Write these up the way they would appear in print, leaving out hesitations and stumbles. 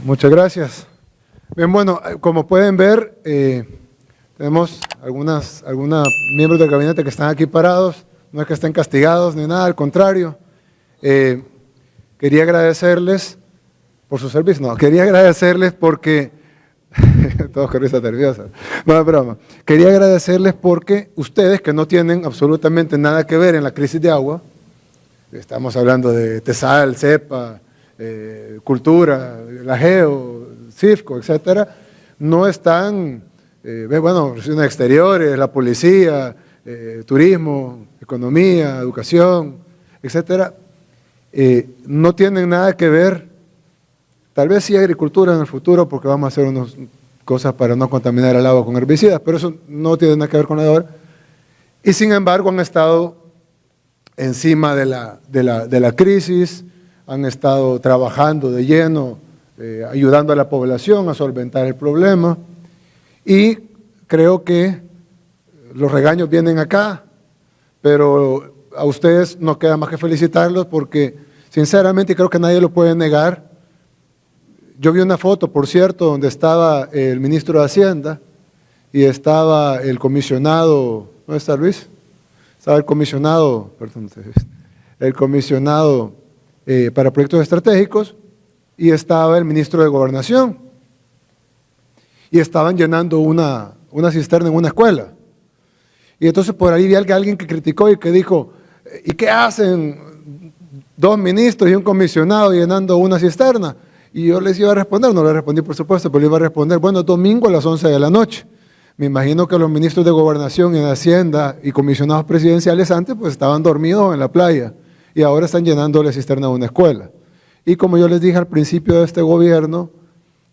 Muchas gracias. Bien, bueno, como pueden ver, tenemos algunos miembros del gabinete que están aquí parados, no es que estén castigados ni nada, al contrario. Quería agradecerles por su servicio, no, quería agradecerles porque, todos con risa nerviosa, no es broma, quería agradecerles porque ustedes que no tienen absolutamente nada que ver en la crisis de agua, estamos hablando de TESAL, CEPA, Cultura, la GEO, CIFCO, etcétera, no están, bueno, relaciones exteriores, la policía, turismo, economía, educación, etcétera, no tienen nada que ver, tal vez sí agricultura en el futuro, porque vamos a hacer unas cosas para no contaminar el agua con herbicidas, pero eso no tiene nada que ver con la ahora, y sin embargo han estado encima de la crisis, han estado trabajando de lleno, ayudando a la población a solventar el problema, y creo que los regaños vienen acá, pero a ustedes no queda más que felicitarlos porque sinceramente creo que nadie lo puede negar. Yo vi una foto, por cierto, donde estaba el ministro de Hacienda y estaba el comisionado, ¿dónde está Luis? Estaba el comisionado, perdón, el comisionado para proyectos estratégicos y estaba el ministro de Gobernación y estaban llenando una cisterna en una escuela. Y entonces por ahí vi a alguien que criticó y que dijo, ¿y qué hacen dos ministros y un comisionado llenando una cisterna? Y yo les iba a responder, no le respondí por supuesto, pero le iba a responder, bueno, es domingo a las 11 de la noche. Me imagino que los ministros de Gobernación y de Hacienda y comisionados presidenciales antes pues estaban dormidos en la playa y ahora están llenando la cisterna de una escuela. Y como yo les dije al principio de este gobierno,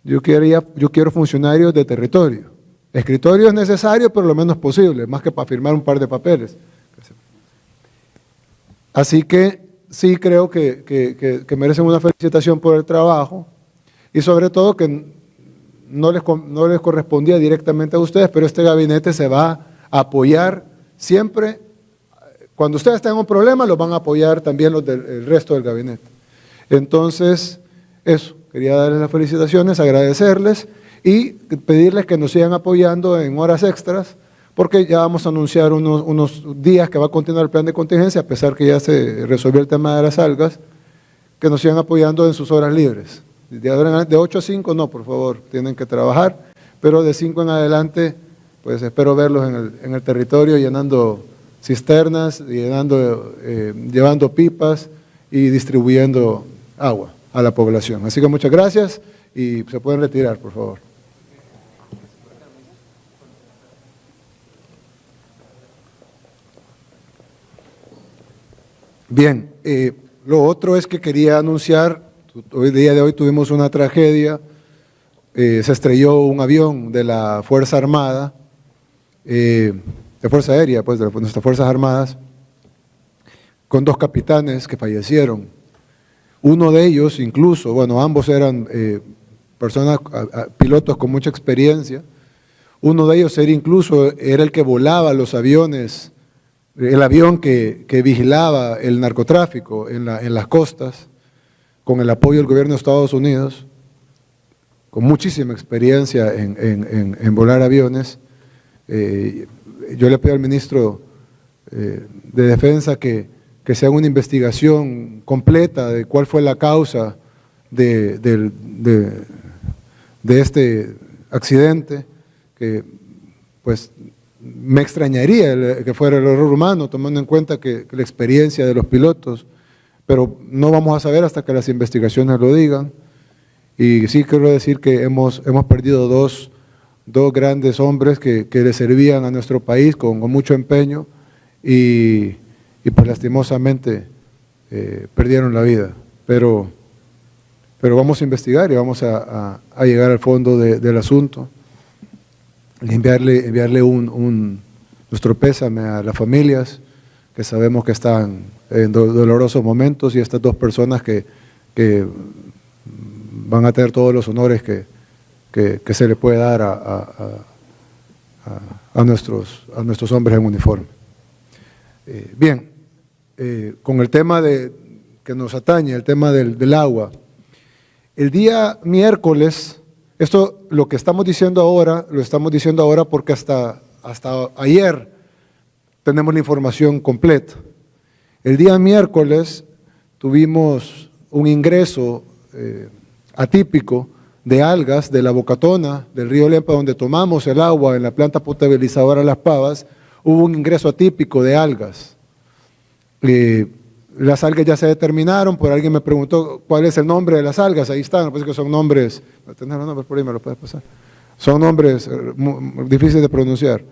yo quiero funcionarios de territorio. Escritorio es necesario, pero lo menos posible, más que para firmar un par de papeles. Así que sí creo que merecen una felicitación por el trabajo y sobre todo que no les correspondía directamente a ustedes, pero este gabinete se va a apoyar siempre. Cuando ustedes tengan un problema, los van a apoyar también el resto del gabinete. Entonces, eso, quería darles las felicitaciones, agradecerles y pedirles que nos sigan apoyando en horas extras, porque ya vamos a anunciar unos días que va a continuar el plan de contingencia, a pesar que ya se resolvió el tema de las algas, que nos sigan apoyando en sus horas libres. De 8 a 5 no, por favor, tienen que trabajar, pero de 5 en adelante, pues espero verlos en el territorio llenando cisternas, llevando pipas y distribuyendo agua a la población. Así que muchas gracias y se pueden retirar, por favor. Bien, lo otro es que quería anunciar, el día de hoy tuvimos una tragedia, se estrelló un avión de la Fuerza Armada, de Fuerza Aérea, pues de nuestras Fuerzas Armadas, con dos capitanes que fallecieron. Uno de ellos incluso, bueno, ambos eran pilotos con mucha experiencia, uno de ellos era el que volaba los aviones, el avión que vigilaba el narcotráfico en las costas, con el apoyo del gobierno de Estados Unidos, con muchísima experiencia en volar aviones. Yo le pido al ministro de Defensa que se haga una investigación completa de cuál fue la causa de este accidente, que pues me extrañaría que fuera el error humano, tomando en cuenta que la experiencia de los pilotos, pero no vamos a saber hasta que las investigaciones lo digan. Y sí quiero decir que hemos perdido dos grandes hombres que le servían a nuestro país con mucho empeño y pues lastimosamente perdieron la vida. Pero vamos a investigar y vamos a llegar al fondo del asunto. Enviarle nuestro pésame a las familias que sabemos que están en dolorosos momentos y estas dos personas que van a tener todos los honores que se le puede dar a nuestros hombres en uniforme. Bien, con el tema que nos atañe, el tema del agua, El día miércoles, esto lo que estamos diciendo ahora, lo estamos diciendo ahora porque hasta ayer tenemos la información completa. El día miércoles tuvimos un ingreso atípico de algas de la Bocatona, del río Lempa, donde tomamos el agua en la planta potabilizadora Las Pavas. Hubo un ingreso atípico de algas. Las algas ya se determinaron, por alguien me preguntó cuál es el nombre de las algas, ahí están, pues que son nombres, ¿tenés los nombres por ahí? ¿Me lo puedes pasar? Son nombres difíciles de pronunciar.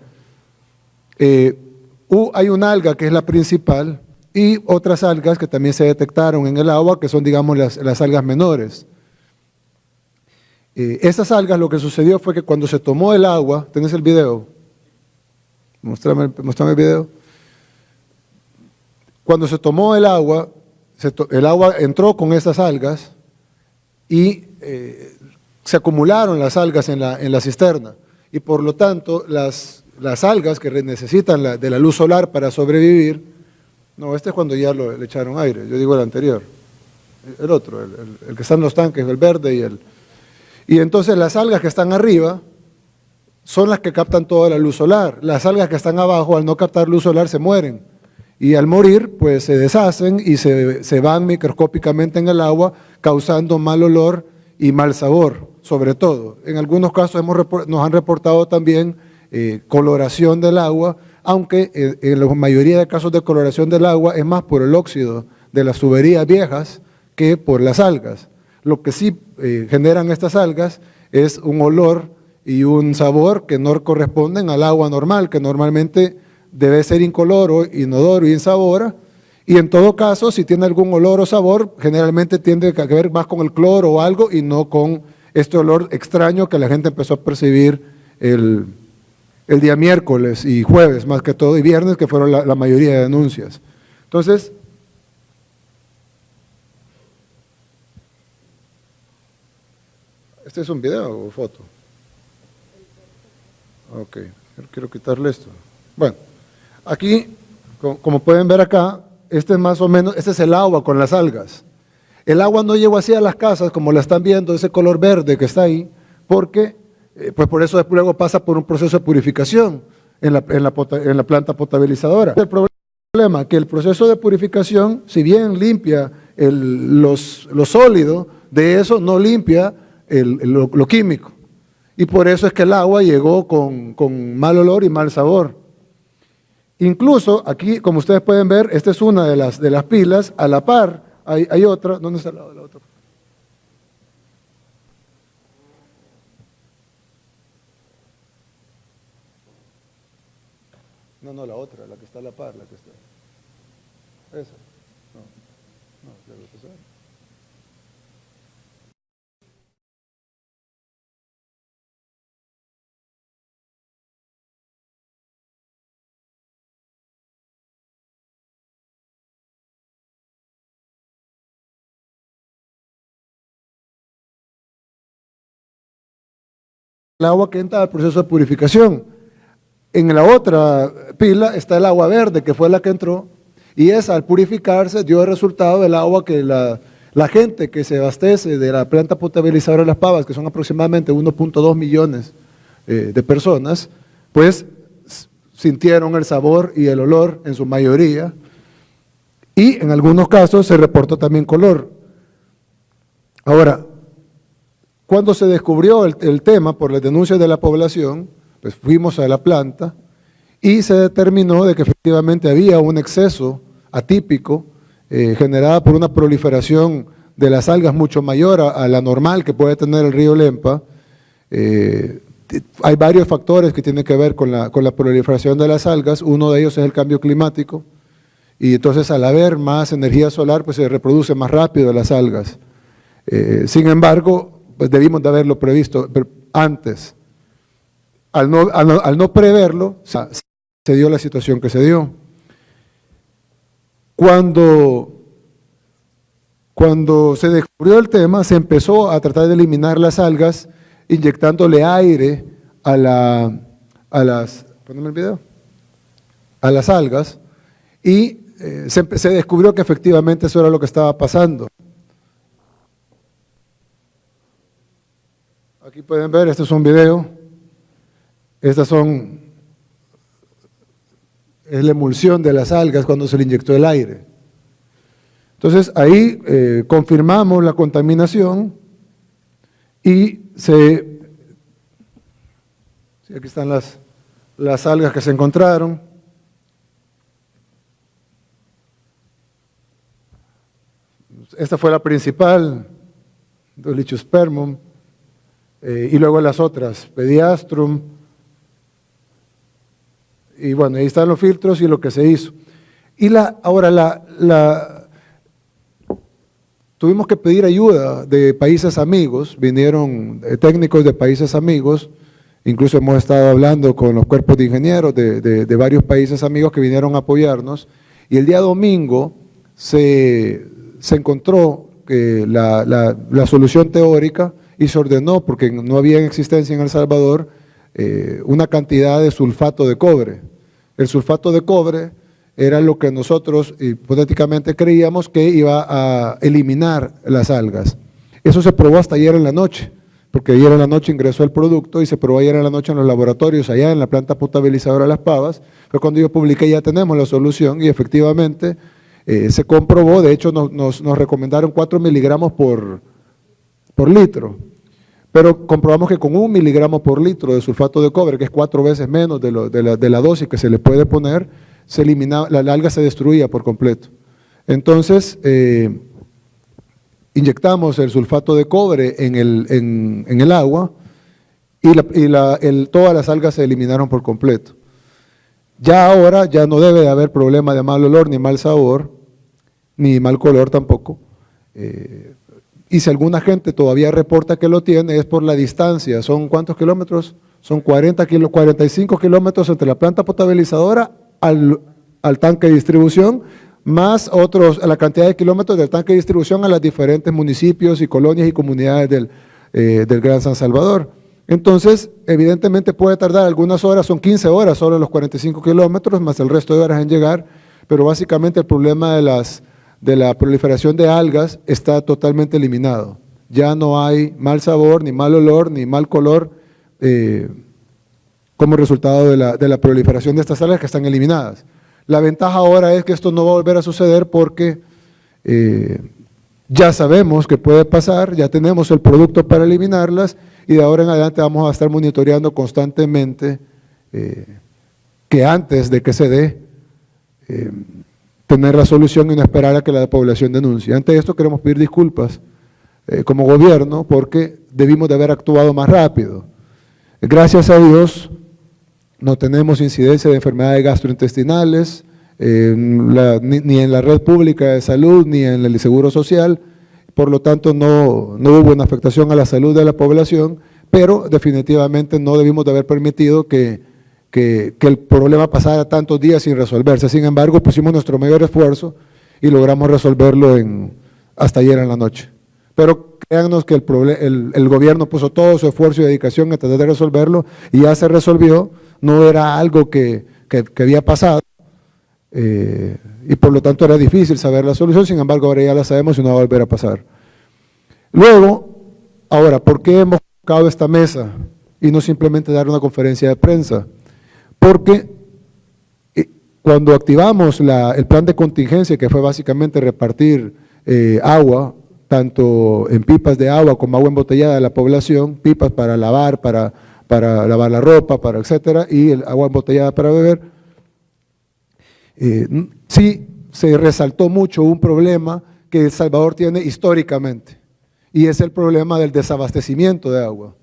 Hay una alga que es la principal y otras algas que también se detectaron en el agua, que son, digamos, las algas menores. Esas algas, lo que sucedió fue que cuando se tomó el agua, ¿tenés el video? Mostrame el video. Cuando se tomó el agua entró con esas algas y se acumularon las algas en la cisterna. Y por lo tanto, las algas que necesitan de la luz solar para sobrevivir, no, este es cuando ya le echaron aire, yo digo el anterior, el otro, el que está en los tanques, el verde y entonces las algas que están arriba son las que captan toda la luz solar. Las algas que están abajo, al no captar luz solar, se mueren. Y al morir, pues se deshacen y se van microscópicamente en el agua, causando mal olor y mal sabor, sobre todo. En algunos casos nos han reportado también coloración del agua, aunque en la mayoría de casos de coloración del agua es más por el óxido de las tuberías viejas que por las algas. Lo que sí generan estas algas es un olor y un sabor que no corresponden al agua normal, que normalmente debe ser incoloro, inodoro y insabora, y en todo caso, si tiene algún olor o sabor, generalmente tiende a ver más con el cloro o algo y no con este olor extraño que la gente empezó a percibir el día miércoles y jueves más que todo, y viernes, que fueron la mayoría de denuncias. Entonces, ¿este es un video o foto? Ok, quiero quitarle esto. Bueno, aquí, como pueden ver acá, este es más o menos, este es el agua con las algas. El agua no llegó así a las casas, como la están viendo, ese color verde que está ahí, porque, pues por eso después luego pasa por un proceso de purificación en la planta potabilizadora. El problema que el proceso de purificación, si bien limpia lo sólido, de eso no limpia lo químico. Y por eso es que el agua llegó con mal olor y mal sabor. Incluso aquí, como ustedes pueden ver, esta es una de las pilas, a la par hay otra. ¿Dónde está la otra? No, la otra, la que está a la par, la que está. Esa. No, debe pasar. El agua que entra al proceso de purificación. En la otra pila está el agua verde, que fue la que entró, y esa al purificarse dio el resultado del agua que la gente que se abastece de la planta potabilizadora de Las Pavas, que son aproximadamente 1.2 millones de personas, pues sintieron el sabor y el olor en su mayoría, y en algunos casos se reportó también color. Ahora, cuando se descubrió el tema por las denuncias de la población, pues fuimos a la planta y se determinó de que efectivamente había un exceso atípico generada por una proliferación de las algas mucho mayor a la normal que puede tener el río Lempa. Hay varios factores que tienen que ver con la proliferación de las algas, uno de ellos es el cambio climático, y entonces al haber más energía solar, pues se reproduce más rápido las algas. Sin embargo, pues debimos de haberlo previsto antes. Al no preverlo, se dio la situación que se dio. Cuando se descubrió el tema, se empezó a tratar de eliminar las algas, inyectándole aire a las algas, y se descubrió que efectivamente eso era lo que estaba pasando. Aquí pueden ver, este es un video. Es la emulsión de las algas cuando se le inyectó el aire. Entonces, ahí confirmamos la contaminación y aquí están las algas que se encontraron. Esta fue la principal, Dolichospermum, y luego las otras, Pediastrum, y bueno, ahí están los filtros y lo que se hizo. Y tuvimos que pedir ayuda de países amigos, vinieron técnicos de países amigos, incluso hemos estado hablando con los cuerpos de ingenieros de varios países amigos que vinieron a apoyarnos, y el día domingo se encontró la solución teórica y se ordenó, porque no había en existencia en El Salvador, una cantidad de sulfato de cobre. El sulfato de cobre era lo que nosotros hipotéticamente creíamos que iba a eliminar las algas. Eso se probó hasta ayer en la noche, porque ayer en la noche ingresó el producto y se probó ayer en la noche en los laboratorios, allá en la planta potabilizadora Las Pavas. Fue cuando yo publiqué, ya tenemos la solución, y efectivamente se comprobó. De hecho nos recomendaron 4 miligramos por litro, pero comprobamos que con 1 miligramo por litro de sulfato de cobre, que es 4 veces menos de la dosis que se le puede poner, se eliminaba, la alga se destruía por completo. Entonces, inyectamos el sulfato de cobre en el agua y todas las algas se eliminaron por completo. Ya ahora ya no debe de haber problema de mal olor, ni mal sabor, ni mal color tampoco. Y si alguna gente todavía reporta que lo tiene, es por la distancia. ¿Son cuántos kilómetros? Son 45 kilómetros entre la planta potabilizadora al tanque de distribución, más la cantidad de kilómetros del tanque de distribución a los diferentes municipios y colonias y comunidades del Gran San Salvador. Entonces, evidentemente puede tardar algunas horas, son 15 horas solo los 45 kilómetros, más el resto de horas en llegar, pero básicamente el problema de la proliferación de algas está totalmente eliminado. Ya no hay mal sabor, ni mal olor, ni mal color como resultado de la proliferación de estas algas que están eliminadas. La ventaja ahora es que esto no va a volver a suceder porque ya sabemos que puede pasar, ya tenemos el producto para eliminarlas y de ahora en adelante vamos a estar monitoreando constantemente que antes de que se dé, tener la solución y no esperar a que la población denuncie. Ante esto queremos pedir disculpas como gobierno porque debimos de haber actuado más rápido. Gracias a Dios no tenemos incidencia de enfermedades gastrointestinales, ni en la red pública de salud, ni en el Seguro Social, por lo tanto no hubo una afectación a la salud de la población, pero definitivamente no debimos de haber permitido que el problema pasara tantos días sin resolverse. Sin embargo, pusimos nuestro mayor esfuerzo y logramos resolverlo hasta ayer en la noche. Pero créannos que el gobierno puso todo su esfuerzo y dedicación a tratar de resolverlo y ya se resolvió, no era algo que había pasado y por lo tanto era difícil saber la solución, sin embargo ahora ya la sabemos y no va a volver a pasar. Luego, ahora, ¿por qué hemos buscado esta mesa y no simplemente dar una conferencia de prensa? Porque cuando activamos el plan de contingencia, que fue básicamente repartir agua, tanto en pipas de agua como agua embotellada a la población, pipas para lavar, para lavar la ropa, etcétera, y el agua embotellada para beber, sí se resaltó mucho un problema que El Salvador tiene históricamente, y es el problema del desabastecimiento de agua.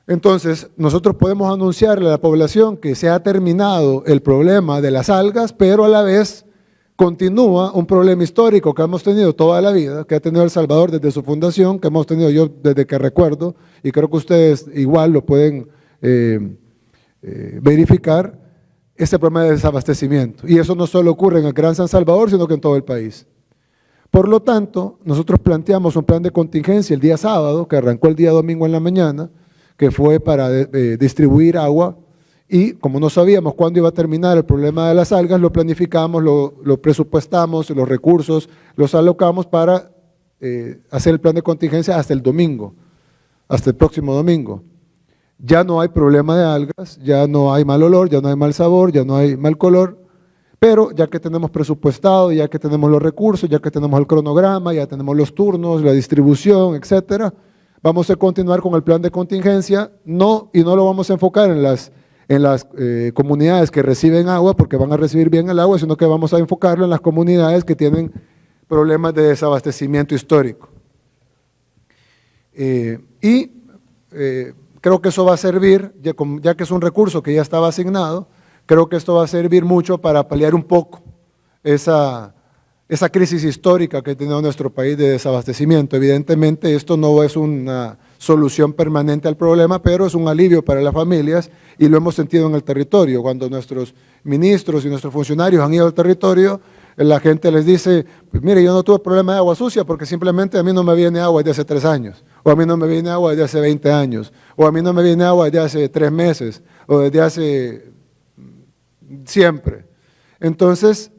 Entonces, nosotros podemos anunciarle a la población que se ha terminado el problema de las algas, pero a la vez continúa un problema histórico que hemos tenido toda la vida, que ha tenido El Salvador desde su fundación, que hemos tenido yo desde que recuerdo, y creo que ustedes igual lo pueden verificar, este problema de desabastecimiento. Y eso no solo ocurre en el Gran San Salvador, sino que en todo el país. Por lo tanto, nosotros planteamos un plan de contingencia el día sábado, que arrancó el día domingo en la mañana, que fue para distribuir agua, y como no sabíamos cuándo iba a terminar el problema de las algas, lo planificamos, lo presupuestamos, los recursos los alocamos para hacer el plan de contingencia hasta el domingo. hasta el próximo domingo. Ya no hay problema de algas, ya no hay mal olor, ya no hay mal sabor, ya no hay mal color, pero ya que tenemos presupuestado, ya que tenemos los recursos, ya que tenemos el cronograma, ya tenemos los turnos, la distribución, etcétera, vamos a continuar con el plan de contingencia, y no lo vamos a enfocar en las comunidades que reciben agua, porque van a recibir bien el agua, sino que vamos a enfocarlo en las comunidades que tienen problemas de desabastecimiento histórico. Creo que eso va a servir, ya que es un recurso que ya estaba asignado, creo que esto va a servir mucho para paliar un poco esa crisis histórica que ha tenido nuestro país de desabastecimiento. Evidentemente esto no es una solución permanente al problema, pero es un alivio para las familias y lo hemos sentido en el territorio. Cuando nuestros ministros y nuestros funcionarios han ido al territorio, la gente les dice, pues mire, yo no tuve problema de agua sucia porque simplemente a mí no me viene agua desde hace 3 años, o a mí no me viene agua desde hace 20 años, o a mí no me viene agua desde hace 3 meses, o desde hace siempre. Entonces,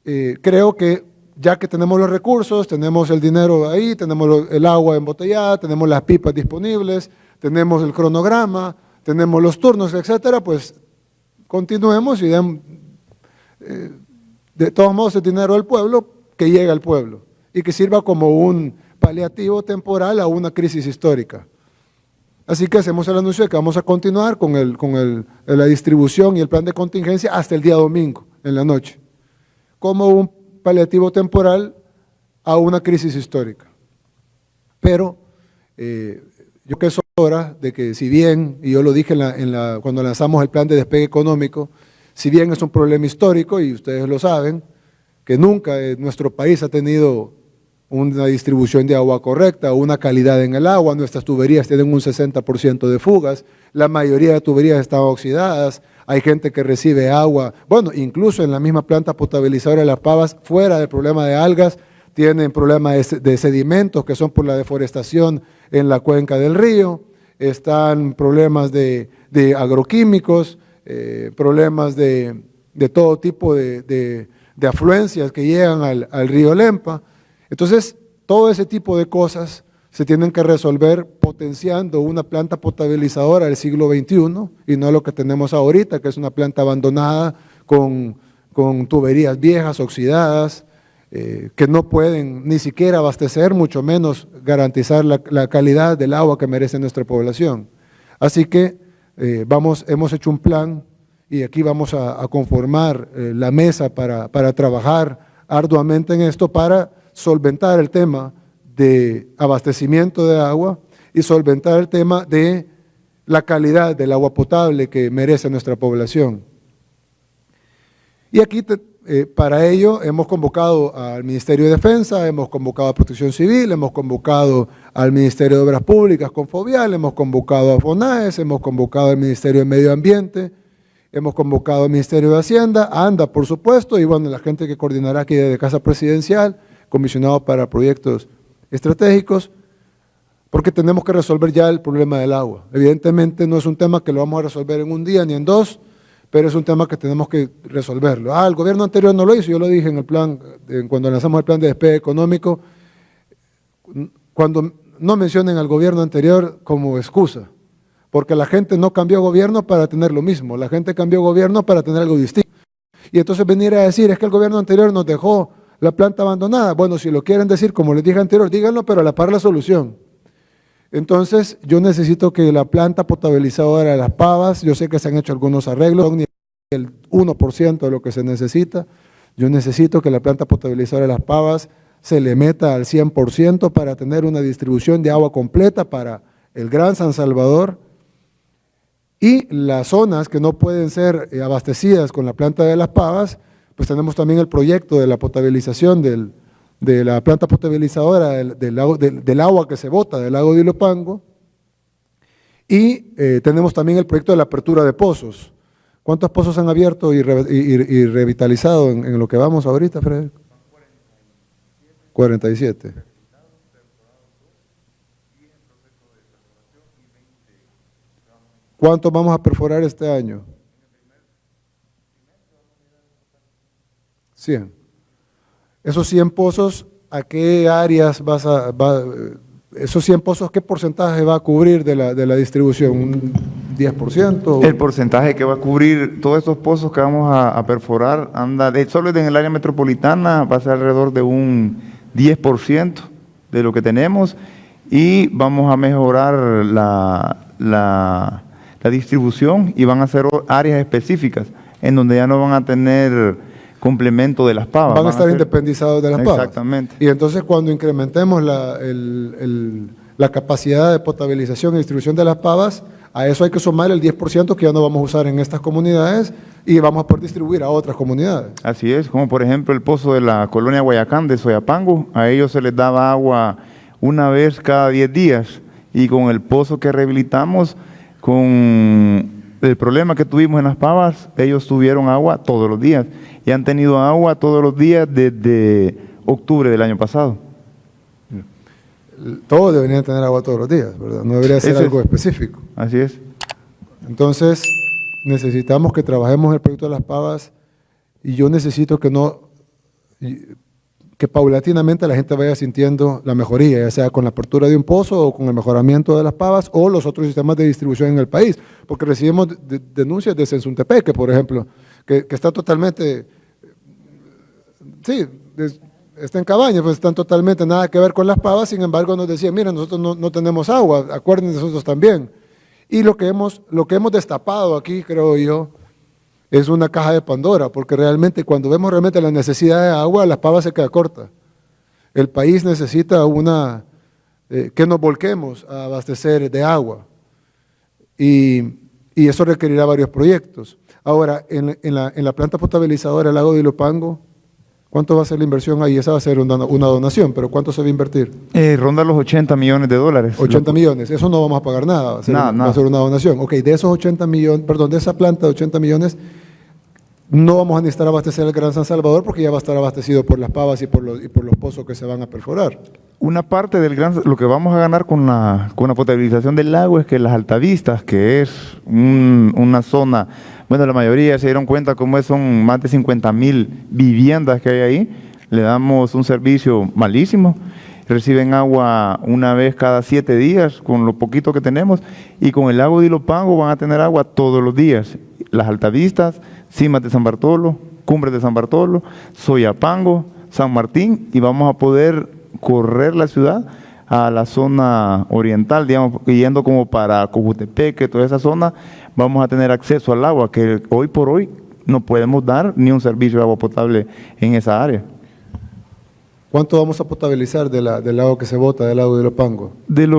creo que ya que tenemos los recursos, tenemos el dinero ahí, tenemos el agua embotellada, tenemos las pipas disponibles, tenemos el cronograma, tenemos los turnos, etcétera, pues continuemos y de todos modos el dinero del pueblo que llegue al pueblo y que sirva como un paliativo temporal a una crisis histórica. Así que hacemos el anuncio de que vamos a continuar con la distribución y el plan de contingencia hasta el día domingo, en la noche, como un paliativo temporal a una crisis histórica. Pero yo creo que es hora de que, si bien, y yo lo dije cuando lanzamos el plan de despegue económico, si bien es un problema histórico, y ustedes lo saben, que nunca nuestro país ha tenido una distribución de agua correcta, una calidad en el agua, nuestras tuberías tienen un 60% de fugas, la mayoría de tuberías están oxidadas, hay gente que recibe agua, bueno, incluso en la misma planta potabilizadora de Las Pavas, fuera del problema de algas, tienen problemas de sedimentos que son por la deforestación en la cuenca del río, están problemas de agroquímicos, problemas de todo tipo de afluencias que llegan al río Lempa. Entonces, todo ese tipo de cosas se tienen que resolver potenciando una planta potabilizadora del siglo XXI y no lo que tenemos ahorita, que es una planta abandonada con tuberías viejas, oxidadas, que no pueden ni siquiera abastecer, mucho menos garantizar la calidad del agua que merece nuestra población. Así que hemos hecho un plan y aquí vamos a conformar la mesa para trabajar arduamente en esto para solventar el tema de abastecimiento de agua y solventar el tema de la calidad del agua potable que merece nuestra población. Y aquí para ello hemos convocado al Ministerio de Defensa, hemos convocado a Protección Civil, hemos convocado al Ministerio de Obras Públicas con Fovial, hemos convocado a FONAES, hemos convocado al Ministerio de Medio Ambiente, hemos convocado al Ministerio de Hacienda, a ANDA por supuesto, y bueno, la gente que coordinará aquí desde Casa Presidencial, comisionado para proyectos estratégicos, porque tenemos que resolver ya el problema del agua. Evidentemente no es un tema que lo vamos a resolver en un día ni en 2, pero es un tema que tenemos que resolverlo. El gobierno anterior no lo hizo, yo lo dije en el plan, cuando lanzamos el plan de despegue económico, cuando no mencionen al gobierno anterior como excusa, porque la gente no cambió gobierno para tener lo mismo, la gente cambió gobierno para tener algo distinto. Y entonces venir a decir, es que el gobierno anterior nos dejó la planta abandonada. Bueno, si lo quieren decir, como les dije anterior, díganlo, pero a la par la solución. Entonces, yo necesito que la planta potabilizadora de Las Pavas, yo sé que se han hecho algunos arreglos, son ni el 1% de lo que se necesita. Yo necesito que la planta potabilizadora de Las Pavas se le meta al 100% para tener una distribución de agua completa para el Gran San Salvador. Y las zonas que no pueden ser abastecidas con la planta de Las Pavas, pues tenemos también el proyecto de la potabilización de la planta potabilizadora del agua que se bota del lago de Ilopango, y tenemos también el proyecto de la apertura de pozos. ¿Cuántos pozos han abierto y revitalizado en lo que vamos ahorita, Fred? 47. ¿Cuántos vamos a perforar este año? 100. Esos 100 pozos, ¿a qué áreas esos 100 pozos, ¿qué porcentaje va a cubrir de la distribución? ¿Un 10%? El porcentaje que va a cubrir todos estos pozos que vamos a perforar, solo en el área metropolitana va a ser alrededor de un 10% de lo que tenemos, y vamos a mejorar la distribución, y van a ser áreas específicas en donde ya no van a tener complemento de las pavas. Van a estar independizados de las pavas. Exactamente. Y entonces cuando incrementemos la capacidad de potabilización y distribución de las pavas, a eso hay que sumar el 10% que ya no vamos a usar en estas comunidades y vamos a poder distribuir a otras comunidades. Así es, como por ejemplo el pozo de la colonia Guayacán de Soyapango, a ellos se les daba agua una vez cada 10 días, y con el pozo que rehabilitamos, con el problema que tuvimos en las pavas, ellos tuvieron agua todos los días, y han tenido agua todos los días desde octubre del año pasado. Todos deberían tener agua todos los días, ¿verdad? No debería ser algo específico. Así es. Entonces, necesitamos que trabajemos el proyecto de las pavas, y yo necesito que paulatinamente la gente vaya sintiendo la mejoría, ya sea con la apertura de un pozo o con el mejoramiento de las pavas o los otros sistemas de distribución en el país, porque recibimos denuncias de Sensuntepeque, por ejemplo, que está totalmente, sí, está en cabaña, pues están totalmente nada que ver con las pavas. Sin embargo nos decían, mira, nosotros no tenemos agua, acuérdense nosotros también. Y lo que hemos destapado aquí, creo yo, es una caja de Pandora, porque realmente cuando vemos realmente la necesidad de agua, las pavas se queda corta. El país necesita que nos volquemos a abastecer de agua, y eso requerirá varios proyectos. Ahora, en la planta potabilizadora del lago de Ilopango, ¿cuánto va a ser la inversión ahí? Esa va a ser una donación, pero ¿cuánto se va a invertir? Ronda los $80 millones. 80 millones, eso no vamos a pagar nada, va a ser una donación. Ok, de esos 80 millones, perdón, de esa planta de 80 millones, no vamos a necesitar abastecer el Gran San Salvador, porque ya va a estar abastecido por las pavas y por los pozos que se van a perforar. Una parte lo que vamos a ganar con la potabilización del lago es que las Altavistas, que es una zona, bueno, la mayoría se dieron cuenta cómo son más de 50,000 viviendas que hay ahí, le damos un servicio malísimo, reciben agua una vez cada 7 días con lo poquito que tenemos, y con el lago de Ilopango van a tener agua todos los días. Las Altavistas, Cimas de San Bartolo, Cumbres de San Bartolo, Soyapango, San Martín, y vamos a poder correr la ciudad a la zona oriental, digamos, yendo como para Cojutepeque, toda esa zona, vamos a tener acceso al agua, que hoy por hoy no podemos dar ni un servicio de agua potable en esa área. ¿Cuánto vamos a potabilizar del agua que se bota del lago de Ilopango? Del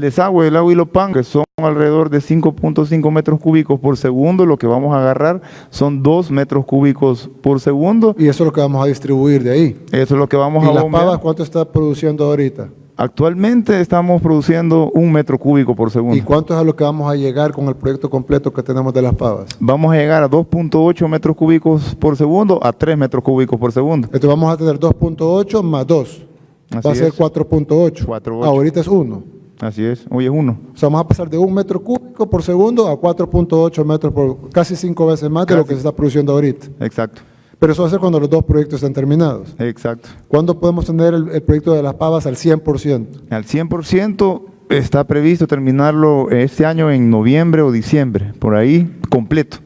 desagüe del lago de Ilopango, que son alrededor de 5.5 metros cúbicos por segundo, lo que vamos a agarrar son 2 metros cúbicos por segundo. Y eso es lo que vamos a distribuir de ahí. Eso es lo que vamos a bombear. ¿Y las pavas cuánto está produciendo ahorita? Actualmente estamos produciendo 1 metro cúbico por segundo. ¿Y cuánto es a lo que vamos a llegar con el proyecto completo que tenemos de las pavas? Vamos a llegar a 2.8 metros cúbicos por segundo a 3 metros cúbicos por segundo. Entonces vamos a tener 2.8 más 2. Va a ser 4.8. Ahorita es 1. Así es, hoy es 1. O sea, vamos a pasar de 1 metro cúbico por segundo a 4.8 metros por casi 5 veces más de lo que se está produciendo ahorita. Exacto. Pero eso va a ser cuando los dos proyectos estén terminados. Exacto. ¿Cuándo podemos tener el proyecto de las pavas al 100%? Al 100% está previsto terminarlo este año en noviembre o diciembre, por ahí, completo.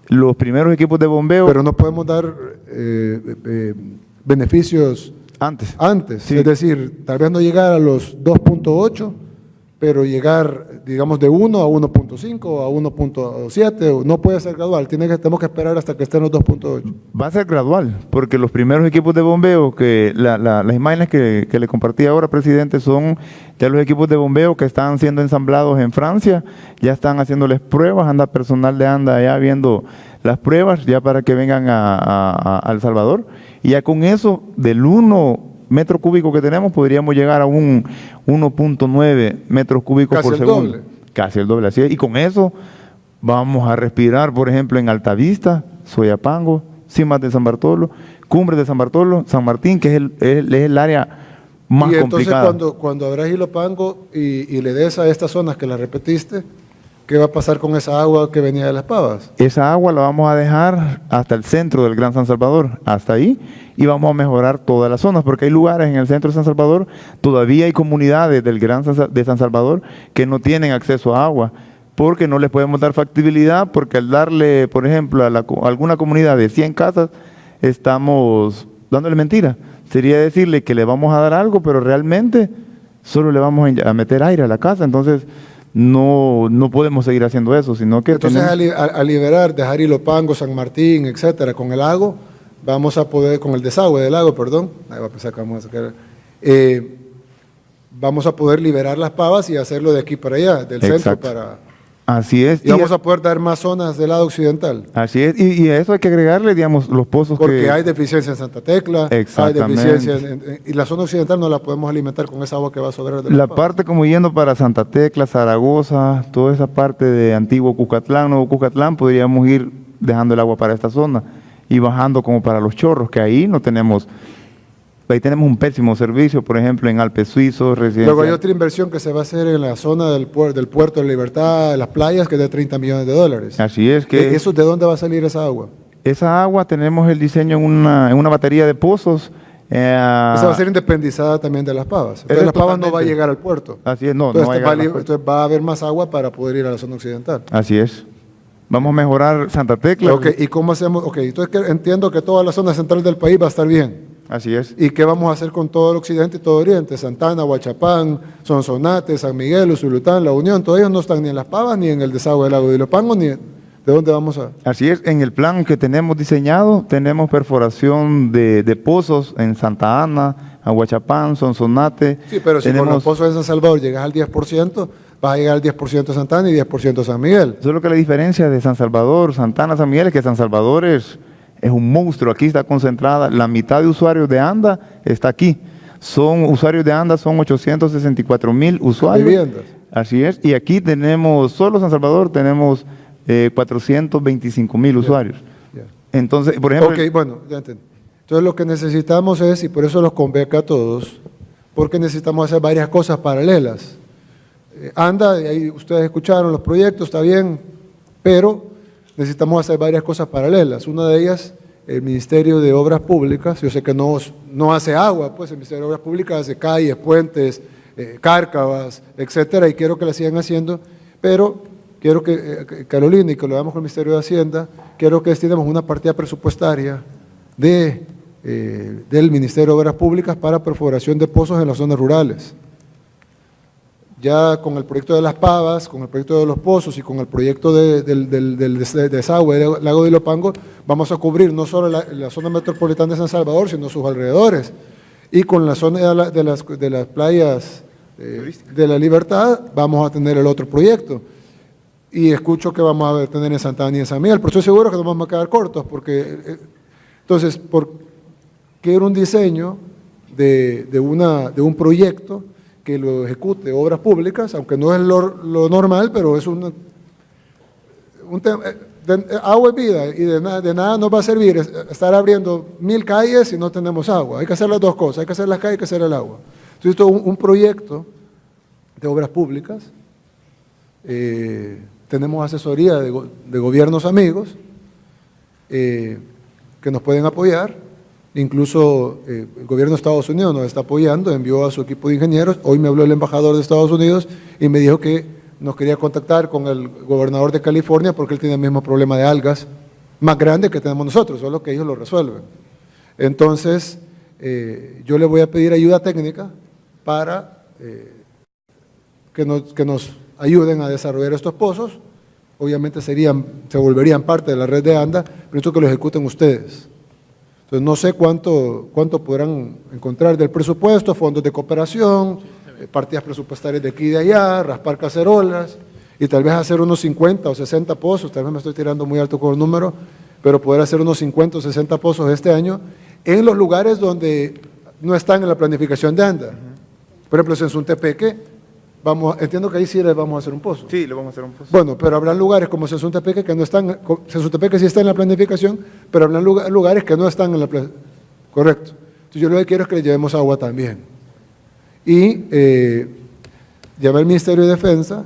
Los primeros equipos de bombeo... Pero no podemos dar beneficios antes. Sí. Es decir, tal vez no llegar a los 2.8, pero llegar, digamos, de 1 a 1.5 a 1.7, no puede ser gradual, tenemos que esperar hasta que estén los 2.8. Va a ser gradual, porque los primeros equipos de bombeo, que las imágenes que le compartí ahora, presidente, son ya los equipos de bombeo que están siendo ensamblados en Francia, ya están haciéndoles pruebas, anda personal de ANDA ya viendo las pruebas, ya para que vengan a El Salvador, y ya con eso, del 1 metro cúbico que tenemos, podríamos llegar a un 1.9 metros cúbicos por segundo. Doble. Casi el doble, así es. Y con eso vamos a respirar, por ejemplo, en Altavista, Soyapango, Cimas de San Bartolo, Cumbres de San Bartolo, San Martín, que es el área más complicada. Y entonces cuando abras Ilopango y le des a estas zonas que las repetiste, ¿qué va a pasar con esa agua que venía de Las Pavas? Esa agua la vamos a dejar hasta el centro del Gran San Salvador, hasta ahí, y vamos a mejorar todas las zonas, porque hay lugares en el centro de San Salvador, todavía hay comunidades del de San Salvador que no tienen acceso a agua, porque no les podemos dar factibilidad, porque al darle, por ejemplo, a alguna comunidad de 100 casas, estamos dándole mentira. Sería decirle que le vamos a dar algo, pero realmente solo le vamos a meter aire a la casa, entonces no podemos seguir haciendo eso, sino que entonces a liberar, dejar Ilopango, San Martín, etcétera, con el lago, vamos a poder, con el desagüe del lago, perdón, ahí va a pensar que vamos a sacar, vamos a poder liberar Las Pavas y hacerlo de aquí para allá, del Exacto. centro para... Así es. Y vamos a poder dar más zonas del lado occidental. Así es, y a eso hay que agregarle, digamos, los pozos porque hay deficiencia en Santa Tecla, hay deficiencia y la zona occidental no la podemos alimentar con esa agua que va a sobrar de la parte como yendo para Santa Tecla, Zaragoza, toda esa parte de antiguo Cucatlán, Nuevo Cucatlán, podríamos ir dejando el agua para esta zona y bajando como para Los Chorros, que ahí no tenemos, ahí tenemos un pésimo servicio, por ejemplo, en Alpes Suizos, residencial. Luego hay otra inversión que se va a hacer en la zona del puerto de Libertad, de las playas, que es de 30 millones de dólares. Así es que... ¿Eso de dónde va a salir esa agua? Esa agua tenemos el diseño en una batería de pozos. Esa va a ser independizada también de Las Pavas. Entonces Las Pavas no va a llegar al puerto. Así es, no entonces, va a llegar entonces va a haber más agua para poder ir a la zona occidental. Así es. Vamos a mejorar Santa Tecla. Ok, ¿y cómo hacemos? Ok, entonces entiendo que toda la zona central del país va a estar bien. Así es. ¿Y qué vamos a hacer con todo el occidente y todo el oriente? Santana, Huachapán, Sonsonate, San Miguel, Usulután, La Unión, todos ellos no están ni en Las Pavas, ni en el desagüe del lago de Ilopango, ni de dónde vamos a... Así es, en el plan que tenemos diseñado, tenemos perforación de pozos en Santa Ana, Aguachapán, Sonsonate. Sí, pero si con los pozos de San Salvador llegas al 10%, vas a llegar al 10% de Santana y 10% de San Miguel. Solo que la diferencia de San Salvador, Santana, San Miguel es que San Salvador es un monstruo, aquí está concentrada, la mitad de usuarios de ANDA está aquí. Usuarios de ANDA son 864,000 usuarios. Viviendas. Así es, y aquí tenemos, solo San Salvador tenemos 425,000 usuarios. Yeah. Entonces, por ejemplo... Ok, bueno, ya entendí. Entonces lo que necesitamos es, y por eso los convoca a todos, porque necesitamos hacer varias cosas paralelas. ANDA, ahí ustedes escucharon los proyectos, está bien, pero necesitamos hacer varias cosas paralelas. Una de ellas, el Ministerio de Obras Públicas, yo sé que no hace agua, pues el Ministerio de Obras Públicas hace calles, puentes, cárcavas, etcétera, y quiero que la sigan haciendo, pero quiero que Carolina, y que lo hagamos con el Ministerio de Hacienda, quiero que destinemos una partida presupuestaria del Ministerio de Obras Públicas para perforación de pozos en las zonas rurales. Ya con el proyecto de Las Pavas, con el proyecto de los pozos y con el proyecto del desagüe del lago de Ilopango, vamos a cubrir no solo la zona metropolitana de San Salvador, sino sus alrededores. Y con la zona de las playas de la Libertad, vamos a tener el otro proyecto. Y escucho que vamos a tener en Santa Ana y en San Miguel, pero estoy seguro que nos vamos a quedar cortos, porque entonces, quiero un diseño de un proyecto que lo ejecute Obras Públicas, aunque no es lo normal, pero es un tema, agua es vida, y de nada nos va a servir estar abriendo 1000 calles si no tenemos agua. Hay que hacer las dos cosas, hay que hacer las calles y hay que hacer el agua. Entonces, esto es un proyecto de obras públicas, tenemos asesoría de gobiernos amigos que nos pueden apoyar. Incluso el gobierno de Estados Unidos nos está apoyando, envió a su equipo de ingenieros. Hoy me habló el embajador de Estados Unidos y me dijo que nos quería contactar con el gobernador de California porque él tiene el mismo problema de algas más grande que tenemos nosotros, solo que ellos lo resuelven. Entonces, yo le voy a pedir ayuda técnica para que nos ayuden a desarrollar estos pozos. Obviamente se volverían parte de la red de ANDA, pero esto que lo ejecuten ustedes. Entonces, no sé cuánto podrán encontrar del presupuesto, fondos de cooperación, partidas presupuestarias de aquí y de allá, raspar cacerolas, y tal vez hacer unos 50 o 60 pozos, tal vez me estoy tirando muy alto con el número, pero poder hacer unos 50 o 60 pozos este año en los lugares donde no están en la planificación de ANDA. Por ejemplo, en Suntepeque, entiendo que ahí sí le vamos a hacer un pozo. Sí, le vamos a hacer un pozo. Bueno, pero habrá lugares como Sensuntepeque que no están, Sensuntepeque sí está en la planificación, pero habrá lugares que no están en la planificación. Correcto. Entonces yo lo que quiero es que le llevemos agua también. Y llamé al Ministerio de Defensa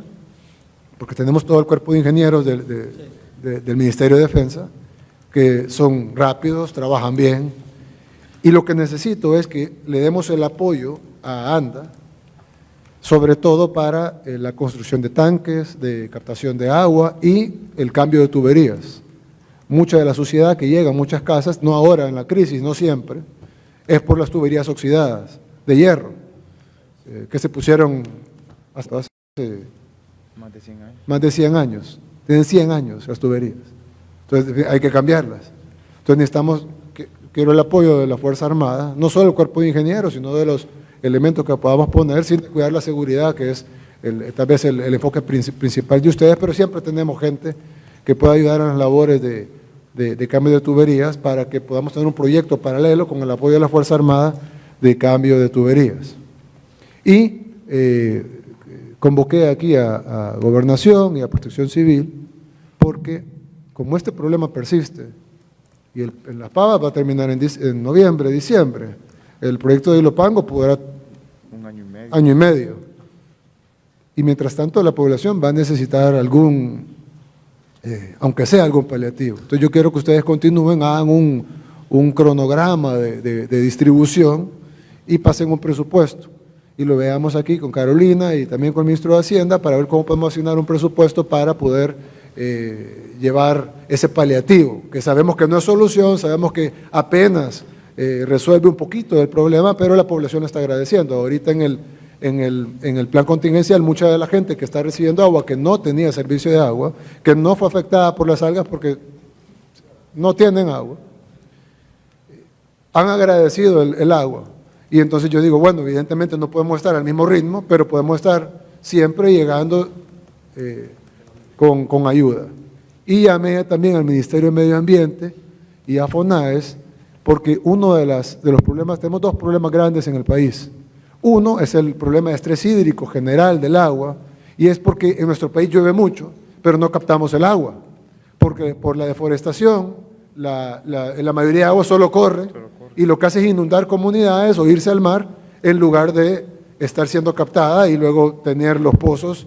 porque tenemos todo el cuerpo de ingenieros del Ministerio de Defensa, que son rápidos, trabajan bien, y lo que necesito es que le demos el apoyo a ANDA, sobre todo para la construcción de tanques, de captación de agua y el cambio de tuberías. Mucha de la suciedad que llega a muchas casas, no ahora en la crisis, no siempre, es por las tuberías oxidadas de hierro, que se pusieron hasta hace Más de 100 años. más de 100 años. Tienen 100 años las tuberías. Entonces hay que cambiarlas. Entonces necesitamos, quiero el apoyo de la Fuerza Armada, no solo el cuerpo de ingenieros, sino de los elementos que podamos poner sin cuidar la seguridad, que es tal vez el enfoque principal de ustedes, pero siempre tenemos gente que pueda ayudar en las labores de cambio de tuberías para que podamos tener un proyecto paralelo con el apoyo de la Fuerza Armada de cambio de tuberías. Y convoqué aquí a Gobernación y a Protección Civil porque como este problema persiste y en Las Pavas va a terminar en noviembre, diciembre, el proyecto de Ilopango podrá Un año y medio. año y medio. Y mientras tanto la población va a necesitar algún, aunque sea algún paliativo. Entonces yo quiero que ustedes continúen, hagan un cronograma de distribución y pasen un presupuesto. Y lo veamos aquí con Carolina y también con el ministro de Hacienda para ver cómo podemos asignar un presupuesto para poder llevar ese paliativo, que sabemos que no es solución, sabemos que apenas resuelve un poquito del problema, pero la población está agradeciendo. Ahorita en el plan contingencial, mucha de la gente que está recibiendo agua, que no tenía servicio de agua, que no fue afectada por las algas porque no tienen agua, han agradecido el agua. Y entonces yo digo, bueno, evidentemente no podemos estar al mismo ritmo, pero podemos estar siempre llegando con ayuda. Y llamé también al Ministerio de Medio Ambiente y a FONAES, porque uno de los problemas, tenemos dos problemas grandes en el país. Uno es el problema de estrés hídrico general del agua, y es porque en nuestro país llueve mucho, pero no captamos el agua, porque por la deforestación, la mayoría de agua solo corre, y lo que hace es inundar comunidades o irse al mar, en lugar de estar siendo captada y luego tener los pozos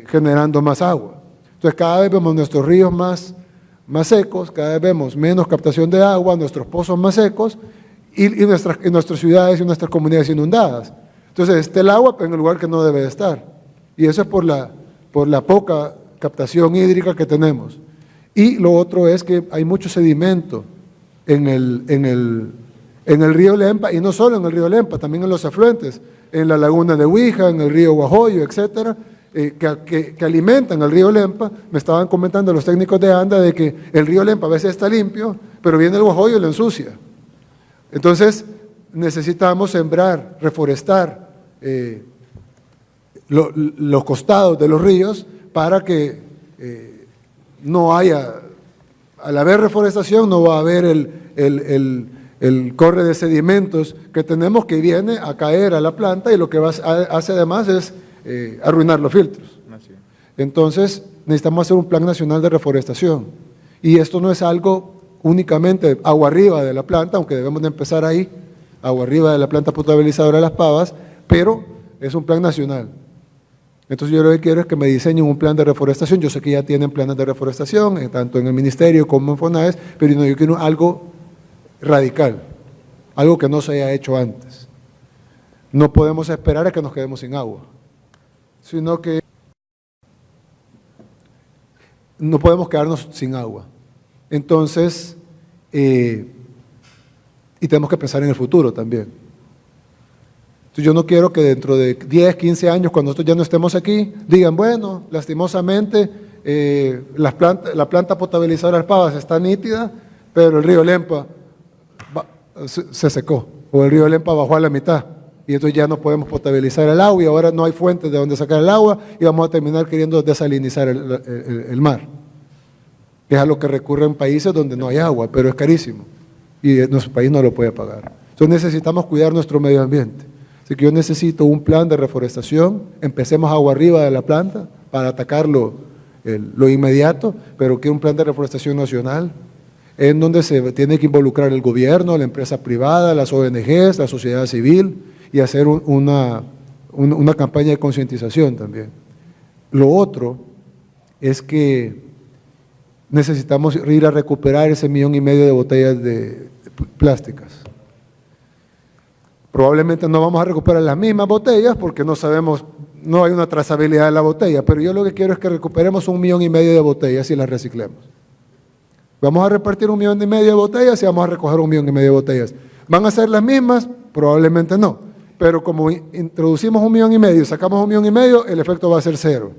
generando más agua. Entonces cada vez vemos nuestros ríos más secos, cada vez vemos menos captación de agua, nuestros pozos más secos y nuestras ciudades y nuestras comunidades inundadas. Entonces está el agua en el lugar que no debe de estar. Y eso es por la poca captación hídrica que tenemos. Y lo otro es que hay mucho sedimento en el río Lempa, y no solo en el río Lempa, también en los afluentes, en la laguna de Huija, en el río Guajoyo, etcétera, que alimentan el río Lempa. Me estaban comentando los técnicos de ANDA de que el río Lempa a veces está limpio, pero viene el Guajoyo y lo ensucia. Entonces necesitamos sembrar, reforestar los costados de los ríos para que no haya, al haber reforestación no va a haber el corre de sedimentos que tenemos, que viene a caer a la planta y lo que hace además es arruinar los filtros. Entonces necesitamos hacer un plan nacional de reforestación, y esto no es algo únicamente agua arriba de la planta, aunque debemos de empezar ahí, agua arriba de la planta potabilizadora de Las Pavas, pero es un plan nacional. Entonces yo lo que quiero es que me diseñen un plan de reforestación. Yo sé que ya tienen planes de reforestación, tanto en el ministerio como en FONAES, pero no, yo quiero algo radical, algo que no se haya hecho antes. No podemos esperar a que nos quedemos sin agua, sino que no podemos quedarnos sin agua. Entonces, y tenemos que pensar en el futuro también. Entonces, yo no quiero que dentro de 10, 15 años, cuando nosotros ya no estemos aquí, digan, bueno, lastimosamente, la planta potabilizadora de Las Pavas está nítida, pero el río Lempa se secó, o el río Lempa bajó a la mitad, y entonces ya no podemos potabilizar el agua, y ahora no hay fuentes de donde sacar el agua, y vamos a terminar queriendo desalinizar el mar. Es a lo que recurre en países donde no hay agua, pero es carísimo, y nuestro país no lo puede pagar. Entonces necesitamos cuidar nuestro medio ambiente. Así que yo necesito un plan de reforestación, empecemos agua arriba de la planta para atacar lo inmediato, pero que un plan de reforestación nacional, en donde se tiene que involucrar el gobierno, la empresa privada, las ONGs, la sociedad civil, y hacer una campaña de concientización también. Lo otro es que necesitamos ir a recuperar ese 1,5 millones de botellas de plásticas. Probablemente no vamos a recuperar las mismas botellas porque no sabemos, no hay una trazabilidad de la botella, pero yo lo que quiero es que recuperemos 1,5 millones de botellas y las reciclemos. Vamos a repartir 1,5 millones de botellas y vamos a recoger 1,5 millones de botellas. ¿Van a ser las mismas? Probablemente no, pero como introducimos 1,5 millones y sacamos 1,5 millones, el efecto va a ser cero.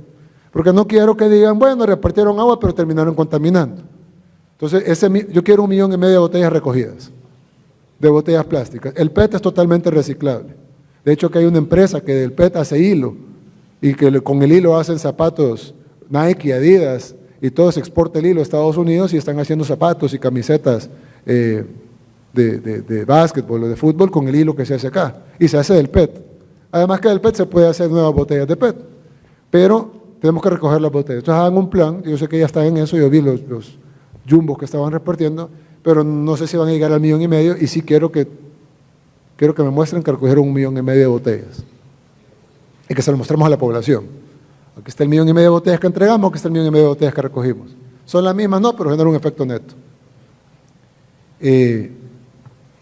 Porque no quiero que digan, bueno, repartieron agua, pero terminaron contaminando. Entonces, yo quiero 1,5 millones de botellas recogidas, de botellas plásticas. El PET es totalmente reciclable. De hecho, que hay una empresa que del PET hace hilo, y que con el hilo hacen zapatos Nike, Adidas, y todo se exporta el hilo a Estados Unidos y están haciendo zapatos y camisetas de básquetbol o de fútbol con el hilo que se hace acá. Y se hace del PET. Además que del PET se puede hacer nuevas botellas de PET. Pero tenemos que recoger las botellas. Entonces hagan un plan, yo sé que ya están en eso, yo vi los jumbos que estaban repartiendo, pero no sé si van a llegar al 1,5 millones y sí quiero que me muestren que recogieron 1,5 millones de botellas. Y que se lo mostremos a la población. Aquí está el 1,5 millones de botellas que entregamos, aquí está el 1,5 millones de botellas que recogimos. Son las mismas, no, pero generan un efecto neto.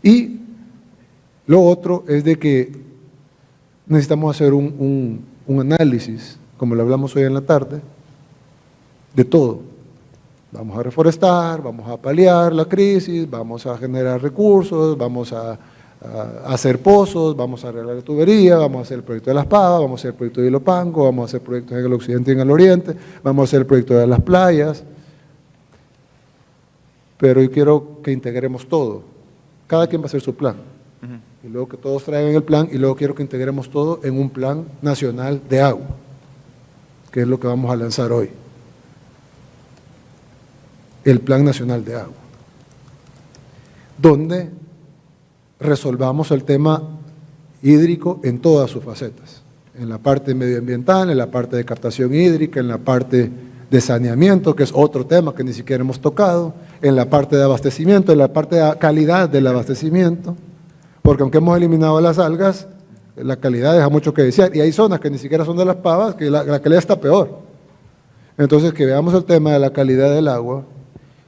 Y lo otro es de que necesitamos hacer un análisis, como lo hablamos hoy en la tarde, de todo. Vamos a reforestar, vamos a paliar la crisis, vamos a generar recursos, vamos a hacer pozos, vamos a arreglar la tubería, vamos a hacer el proyecto de las Pavas, vamos a hacer el proyecto de Ilopango, vamos a hacer proyectos en el occidente y en el oriente, vamos a hacer el proyecto de las playas. Pero yo quiero que integremos todo. Cada quien va a hacer su plan. Y luego que todos traigan el plan, y luego quiero que integremos todo en un plan nacional de agua, que es lo que vamos a lanzar hoy. El Plan Nacional de Agua, donde resolvamos el tema hídrico en todas sus facetas, en la parte medioambiental, en la parte de captación hídrica, en la parte de saneamiento, que es otro tema que ni siquiera hemos tocado, en la parte de abastecimiento, en la parte de calidad del abastecimiento, porque aunque hemos eliminado las algas, la calidad deja mucho que desear, y hay zonas que ni siquiera son de las Pavas, que la calidad está peor. Entonces, que veamos el tema de la calidad del agua,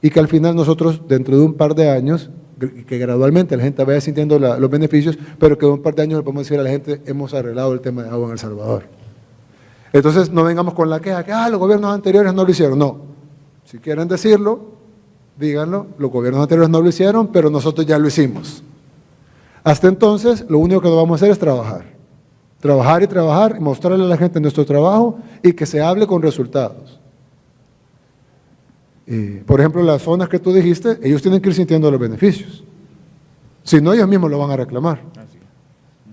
y que al final nosotros, dentro de un par de años, que gradualmente la gente vaya sintiendo los beneficios, pero que en un par de años le podemos decir a la gente, hemos arreglado el tema de agua en El Salvador. Entonces, no vengamos con la queja que los gobiernos anteriores no lo hicieron. No, si quieren decirlo, díganlo, los gobiernos anteriores no lo hicieron, pero nosotros ya lo hicimos. Hasta entonces, lo único que nos vamos a hacer es trabajar. Trabajar y trabajar, y mostrarle a la gente nuestro trabajo y que se hable con resultados. Por ejemplo, las zonas que tú dijiste, ellos tienen que ir sintiendo los beneficios. Si no, ellos mismos lo van a reclamar.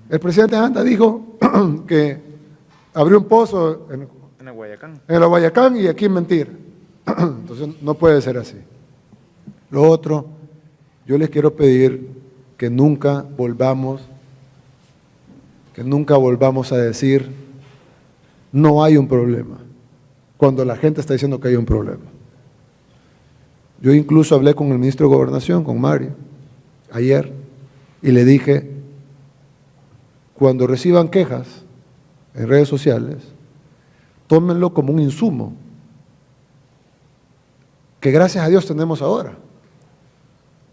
El presidente Anda dijo que abrió un pozo en el Guayacán y aquí es mentira. Entonces, no puede ser así. Lo otro, yo les quiero pedir que nunca volvamos a decir no hay un problema, cuando la gente está diciendo que hay un problema. Yo incluso hablé con el ministro de Gobernación, con Mario, ayer, y le dije, cuando reciban quejas en redes sociales, tómenlo como un insumo, que gracias a Dios tenemos ahora.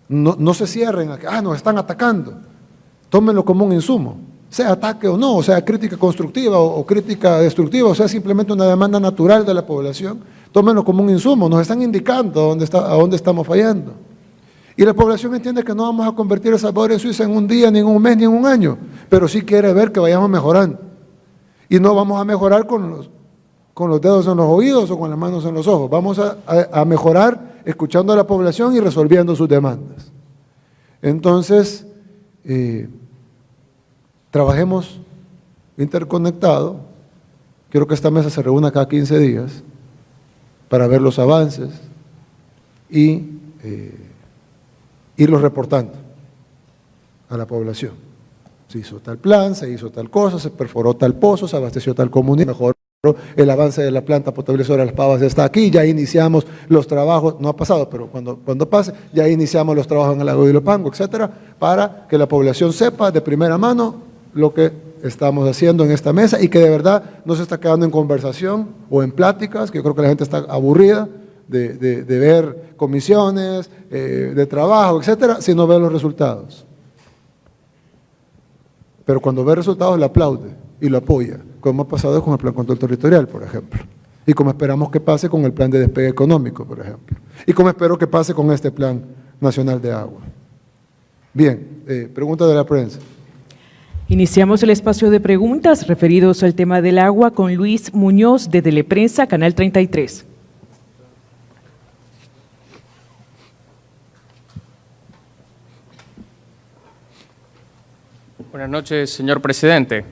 No se cierren a que, nos están atacando. Tómenlo como un insumo, sea ataque o no, o sea crítica constructiva o crítica destructiva, o sea simplemente una demanda natural de la población. Tómenlo como un insumo, nos están indicando a dónde estamos fallando. Y la población entiende que no vamos a convertir a El Salvador en Suiza en un día, ni en un mes, ni en un año, pero sí quiere ver que vayamos mejorando. Y no vamos a mejorar con los dedos en los oídos o con las manos en los ojos, vamos a mejorar escuchando a la población y resolviendo sus demandas. Entonces, trabajemos interconectado. Quiero que esta mesa se reúna cada 15 días para ver los avances y irlos reportando a la población. Se hizo tal plan, se hizo tal cosa, se perforó tal pozo, se abasteció tal comunidad, mejoró el avance de la planta potabilizadora de Las Pavas está aquí, ya iniciamos los trabajos, no ha pasado, pero cuando pase, ya iniciamos los trabajos en el lago de Ilopango, etcétera, para que la población sepa de primera mano lo que estamos haciendo en esta mesa y que de verdad no se está quedando en conversación o en pláticas, que yo creo que la gente está aburrida de ver comisiones, de trabajo, etcétera, sino ver los resultados. Pero cuando ve resultados le aplaude y lo apoya, como ha pasado con el Plan Control Territorial, por ejemplo, y como esperamos que pase con el Plan de Despegue Económico, por ejemplo, y como espero que pase con este Plan Nacional de Agua. Bien, pregunta de la prensa. Iniciamos el espacio de preguntas referidos al tema del agua con Luis Muñoz de Teleprensa, Canal 33. Buenas noches, señor presidente.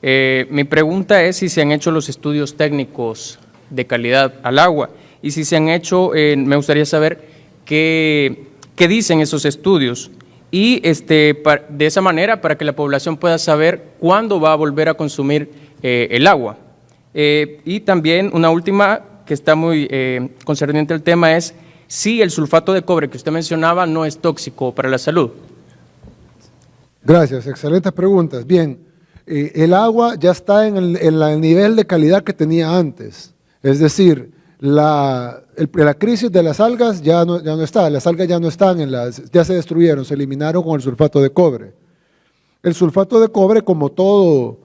Mi pregunta es si se han hecho los estudios técnicos de calidad al agua y si se han hecho, me gustaría saber qué dicen esos estudios y de esa manera para que la población pueda saber cuándo va a volver a consumir el agua. Y también una última que está muy concerniente al tema es si el sulfato de cobre que usted mencionaba no es tóxico para la salud. Gracias, excelentes preguntas. Bien, el agua ya está en el nivel de calidad que tenía antes. Es decir, la crisis de las algas ya no está, las algas ya no están, ya se destruyeron, se eliminaron con el sulfato de cobre. El sulfato de cobre, como todo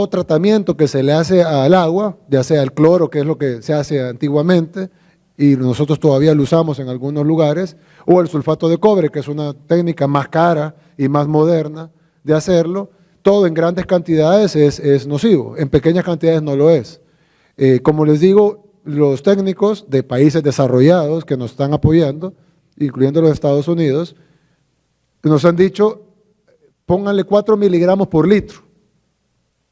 tratamiento que se le hace al agua, ya sea el cloro, que es lo que se hace antiguamente, y nosotros todavía lo usamos en algunos lugares, o el sulfato de cobre, que es una técnica más cara y más moderna de hacerlo, todo en grandes cantidades es nocivo, en pequeñas cantidades no lo es. Como les digo, los técnicos de países desarrollados que nos están apoyando, incluyendo los Estados Unidos, nos han dicho, pónganle 4 miligramos por litro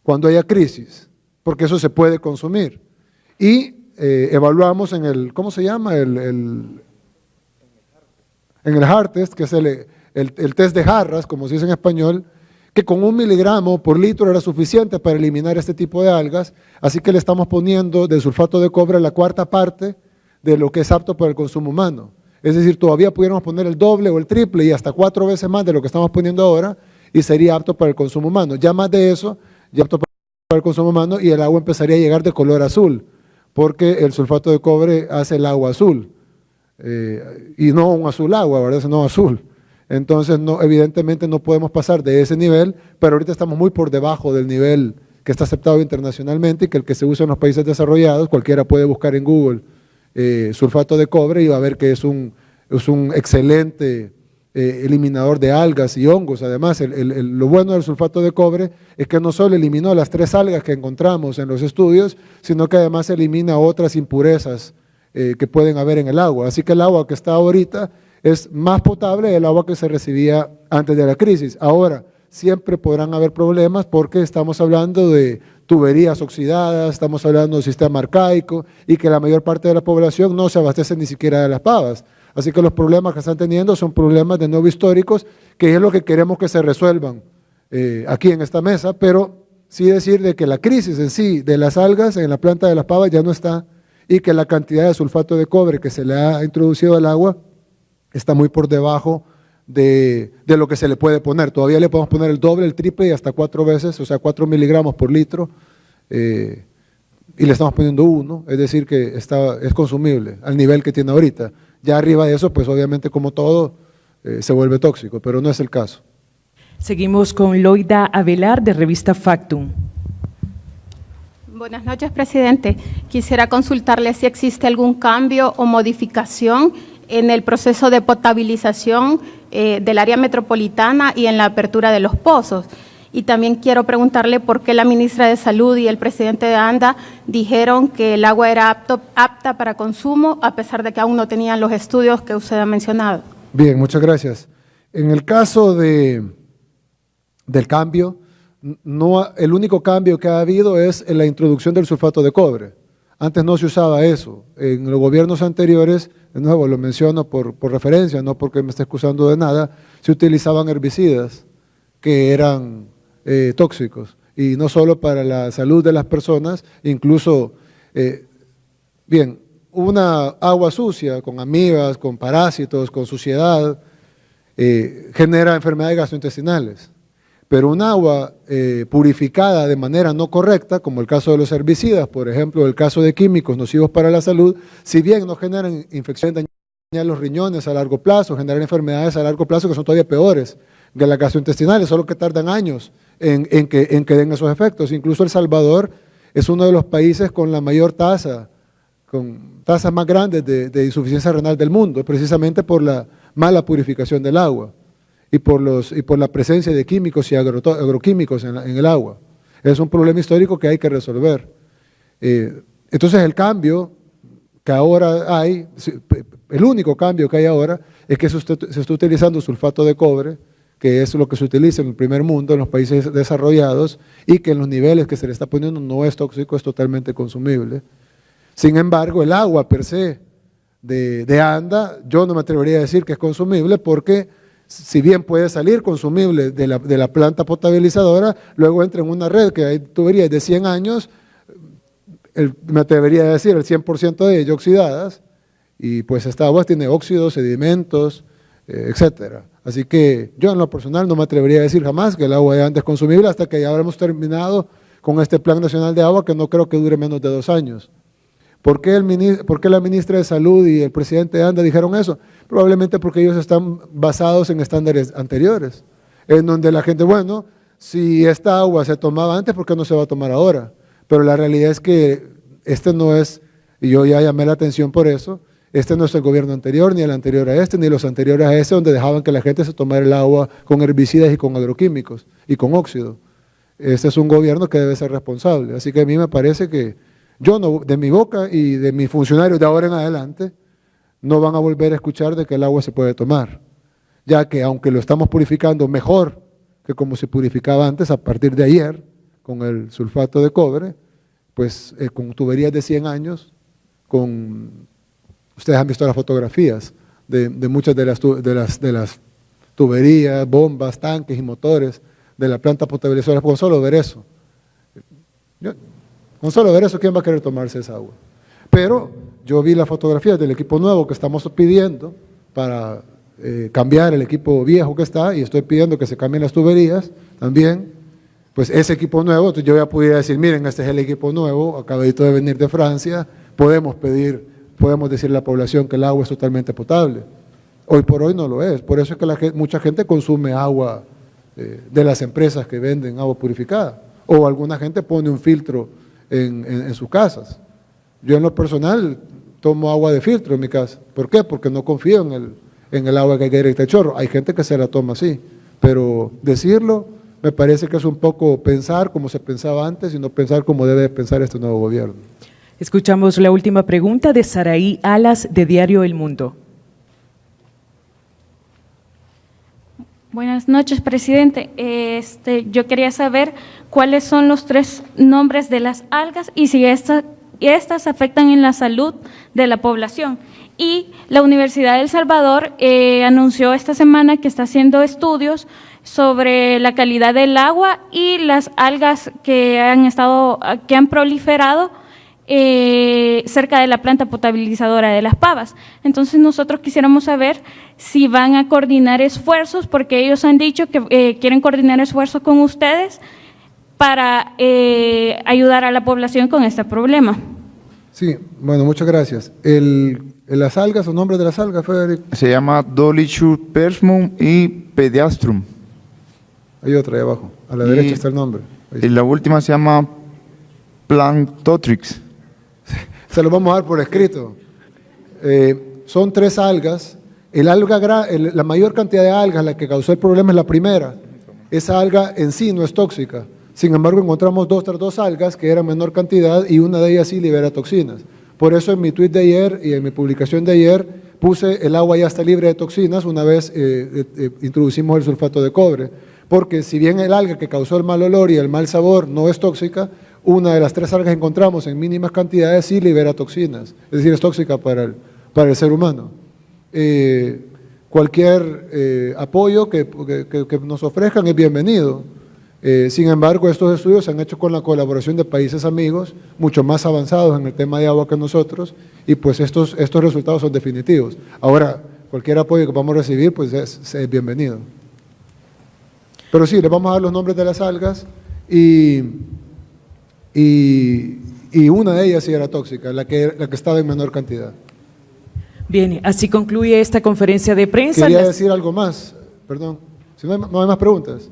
cuando haya crisis, porque eso se puede consumir. Y evaluamos en el, ¿cómo se llama? En el HART test, que es el test de jarras, como se dice en español, que con 1 miligramo por litro era suficiente para eliminar este tipo de algas, así que le estamos poniendo del sulfato de cobre la 4ª parte de lo que es apto para el consumo humano. Es decir, todavía pudiéramos poner el doble o el triple y hasta 4 veces más de lo que estamos poniendo ahora y sería apto para el consumo humano. Ya más de eso, ya apto para el consumo humano y el agua empezaría a llegar de color azul, porque el sulfato de cobre hace el agua azul, y no un azul agua, ¿verdad? Sino azul. Entonces, evidentemente no podemos pasar de ese nivel, pero ahorita estamos muy por debajo del nivel que está aceptado internacionalmente y que el que se usa en los países desarrollados, cualquiera puede buscar en Google sulfato de cobre y va a ver que es un excelente eliminador de algas y hongos. Además, lo bueno del sulfato de cobre es que no solo eliminó las 3 algas que encontramos en los estudios, sino que además elimina otras impurezas que pueden haber en el agua. Así que el agua que está ahorita es más potable del agua que se recibía antes de la crisis. Ahora, siempre podrán haber problemas porque estamos hablando de tuberías oxidadas, estamos hablando de un sistema arcaico y que la mayor parte de la población no se abastece ni siquiera de las pavas. Así que los problemas que están teniendo son problemas de nuevo históricos, que es lo que queremos que se resuelvan aquí en esta mesa, pero sí decir de que la crisis en sí de las algas en la planta de las pavas ya no está y que la cantidad de sulfato de cobre que se le ha introducido al agua está muy por debajo de lo que se le puede poner. Todavía le podemos poner el doble, el triple y hasta 4 veces, o sea, 4 miligramos por litro, y le estamos poniendo 1, es decir, que es consumible al nivel que tiene ahorita. Ya arriba de eso, pues obviamente como todo, se vuelve tóxico, pero no es el caso. Seguimos con Loida Avelar de Revista Factum. Buenas noches, presidente. Quisiera consultarle si existe algún cambio o modificación en el proceso de potabilización del área metropolitana y en la apertura de los pozos. Y también quiero preguntarle por qué la ministra de Salud y el presidente de ANDA dijeron que el agua era apta para consumo, a pesar de que aún no tenían los estudios que usted ha mencionado. Bien, muchas gracias. En el caso del cambio, el único cambio que ha habido es en la introducción del sulfato de cobre. Antes no se usaba eso. En los gobiernos anteriores, de nuevo lo menciono por referencia, no porque me esté excusando de nada, se utilizaban herbicidas que eran tóxicos, y no solo para la salud de las personas, incluso, bien, una agua sucia, con amibas, con parásitos, con suciedad, genera enfermedades gastrointestinales. Pero un agua purificada de manera no correcta, como el caso de los herbicidas, por ejemplo, el caso de químicos nocivos para la salud, si bien no generan infecciones, dañan los riñones a largo plazo, generan enfermedades a largo plazo que son todavía peores que las gastrointestinales, solo que tardan años en que den esos efectos. Incluso El Salvador es uno de los países con la mayor tasa, con tasas más grandes de insuficiencia renal del mundo, precisamente por la mala purificación del agua y por la presencia de químicos y agroquímicos en el agua. Es un problema histórico que hay que resolver. Entonces el cambio que ahora hay, el único cambio que hay ahora es que se está utilizando sulfato de cobre, que es lo que se utiliza en el primer mundo, en los países desarrollados, y que en los niveles que se le está poniendo no es tóxico, es totalmente consumible. Sin embargo, el agua per se de ANDA, yo no me atrevería a decir que es consumible, porque si bien puede salir consumible de la planta potabilizadora, luego entra en una red que hay tuberías de 100 años, me atrevería a decir el 100% de ellas oxidadas, y pues esta agua tiene óxidos, sedimentos, etcétera. Así que yo en lo personal no me atrevería a decir jamás que el agua de ANDA es consumible hasta que ya habremos terminado con este Plan Nacional de Agua, que no creo que dure menos de 2 años. ¿Por qué la ministra de Salud y el presidente de ANDA dijeron eso? Probablemente porque ellos están basados en estándares anteriores, en donde la gente, bueno, si esta agua se tomaba antes, ¿por qué no se va a tomar ahora? Pero la realidad es que este no es, y yo ya llamé la atención por eso, este no es el gobierno anterior, ni el anterior a este, ni los anteriores a ese, donde dejaban que la gente se tomara el agua con herbicidas y con agroquímicos y con óxido. Este es un gobierno que debe ser responsable. Así que a mí me parece que yo, no, de mi boca y de mis funcionarios de ahora en adelante, no van a volver a escuchar de que el agua se puede tomar, ya que aunque lo estamos purificando mejor que como se purificaba antes, a partir de ayer, con el sulfato de cobre, pues con tuberías de 100 años, ustedes han visto las fotografías de muchas de las tuberías, bombas, tanques y motores de la planta potabilizadora, con solo ver eso. Con solo ver eso, ¿quién va a querer tomarse esa agua? Pero yo vi las fotografías del equipo nuevo que estamos pidiendo para cambiar el equipo viejo que está, y estoy pidiendo que se cambien las tuberías también. Pues ese equipo nuevo, entonces yo voy a poder decir, miren, este es el equipo nuevo, acabadito de venir de Francia, podemos decirle a la población que el agua es totalmente potable. Hoy por hoy no lo es, por eso es que mucha gente consume agua de las empresas que venden agua purificada, o alguna gente pone un filtro en sus casas. Yo en lo personal tomo agua de filtro en mi casa. ¿Por qué? Porque no confío en el agua que cae directa al chorro. Hay gente que se la toma así, pero decirlo me parece que es un poco pensar como se pensaba antes y no pensar como debe pensar este nuevo gobierno. Escuchamos la última pregunta de Saraí Alas, de Diario El Mundo. Buenas noches, presidente. Yo quería saber cuáles son los 3 nombres de las algas y si estas afectan en la salud de la población. Y la Universidad de El Salvador anunció esta semana que está haciendo estudios sobre la calidad del agua y las algas que han proliferado cerca de la planta potabilizadora de Las Pavas. Entonces nosotros quisiéramos saber si van a coordinar esfuerzos, porque ellos han dicho que quieren coordinar esfuerzos con ustedes para ayudar a la población con este problema. Sí, bueno, muchas gracias. Las algas, ¿o nombre de las algas, Federico? Se llama Dolichopersmum y Pediastrum. Hay otra ahí abajo, a la derecha está el nombre. Y la última se llama Plantotrix. Se lo vamos a dar por escrito. Son 3 algas. La mayor cantidad de algas, la que causó el problema es la primera. Esa alga en sí no es tóxica. Sin embargo, encontramos otras 2 algas que eran menor cantidad y una de ellas sí libera toxinas. Por eso en mi tuit de ayer y en mi publicación de ayer puse el agua ya está libre de toxinas una vez introducimos el sulfato de cobre. Porque si bien el alga que causó el mal olor y el mal sabor no es tóxica, una de las 3 algas que encontramos en mínimas cantidades sí libera toxinas, es decir, es tóxica para el ser humano. Cualquier apoyo que nos ofrezcan es bienvenido. Sin embargo, estos estudios se han hecho con la colaboración de países amigos, mucho más avanzados en el tema de agua que nosotros, y pues estos resultados son definitivos. Ahora, cualquier apoyo que vamos a recibir, pues es bienvenido. Pero sí, les vamos a dar los nombres de las algas y una de ellas sí era tóxica, la que estaba en menor cantidad. Bien, así concluye esta conferencia de prensa. Quería decir algo más, perdón, si no hay más preguntas.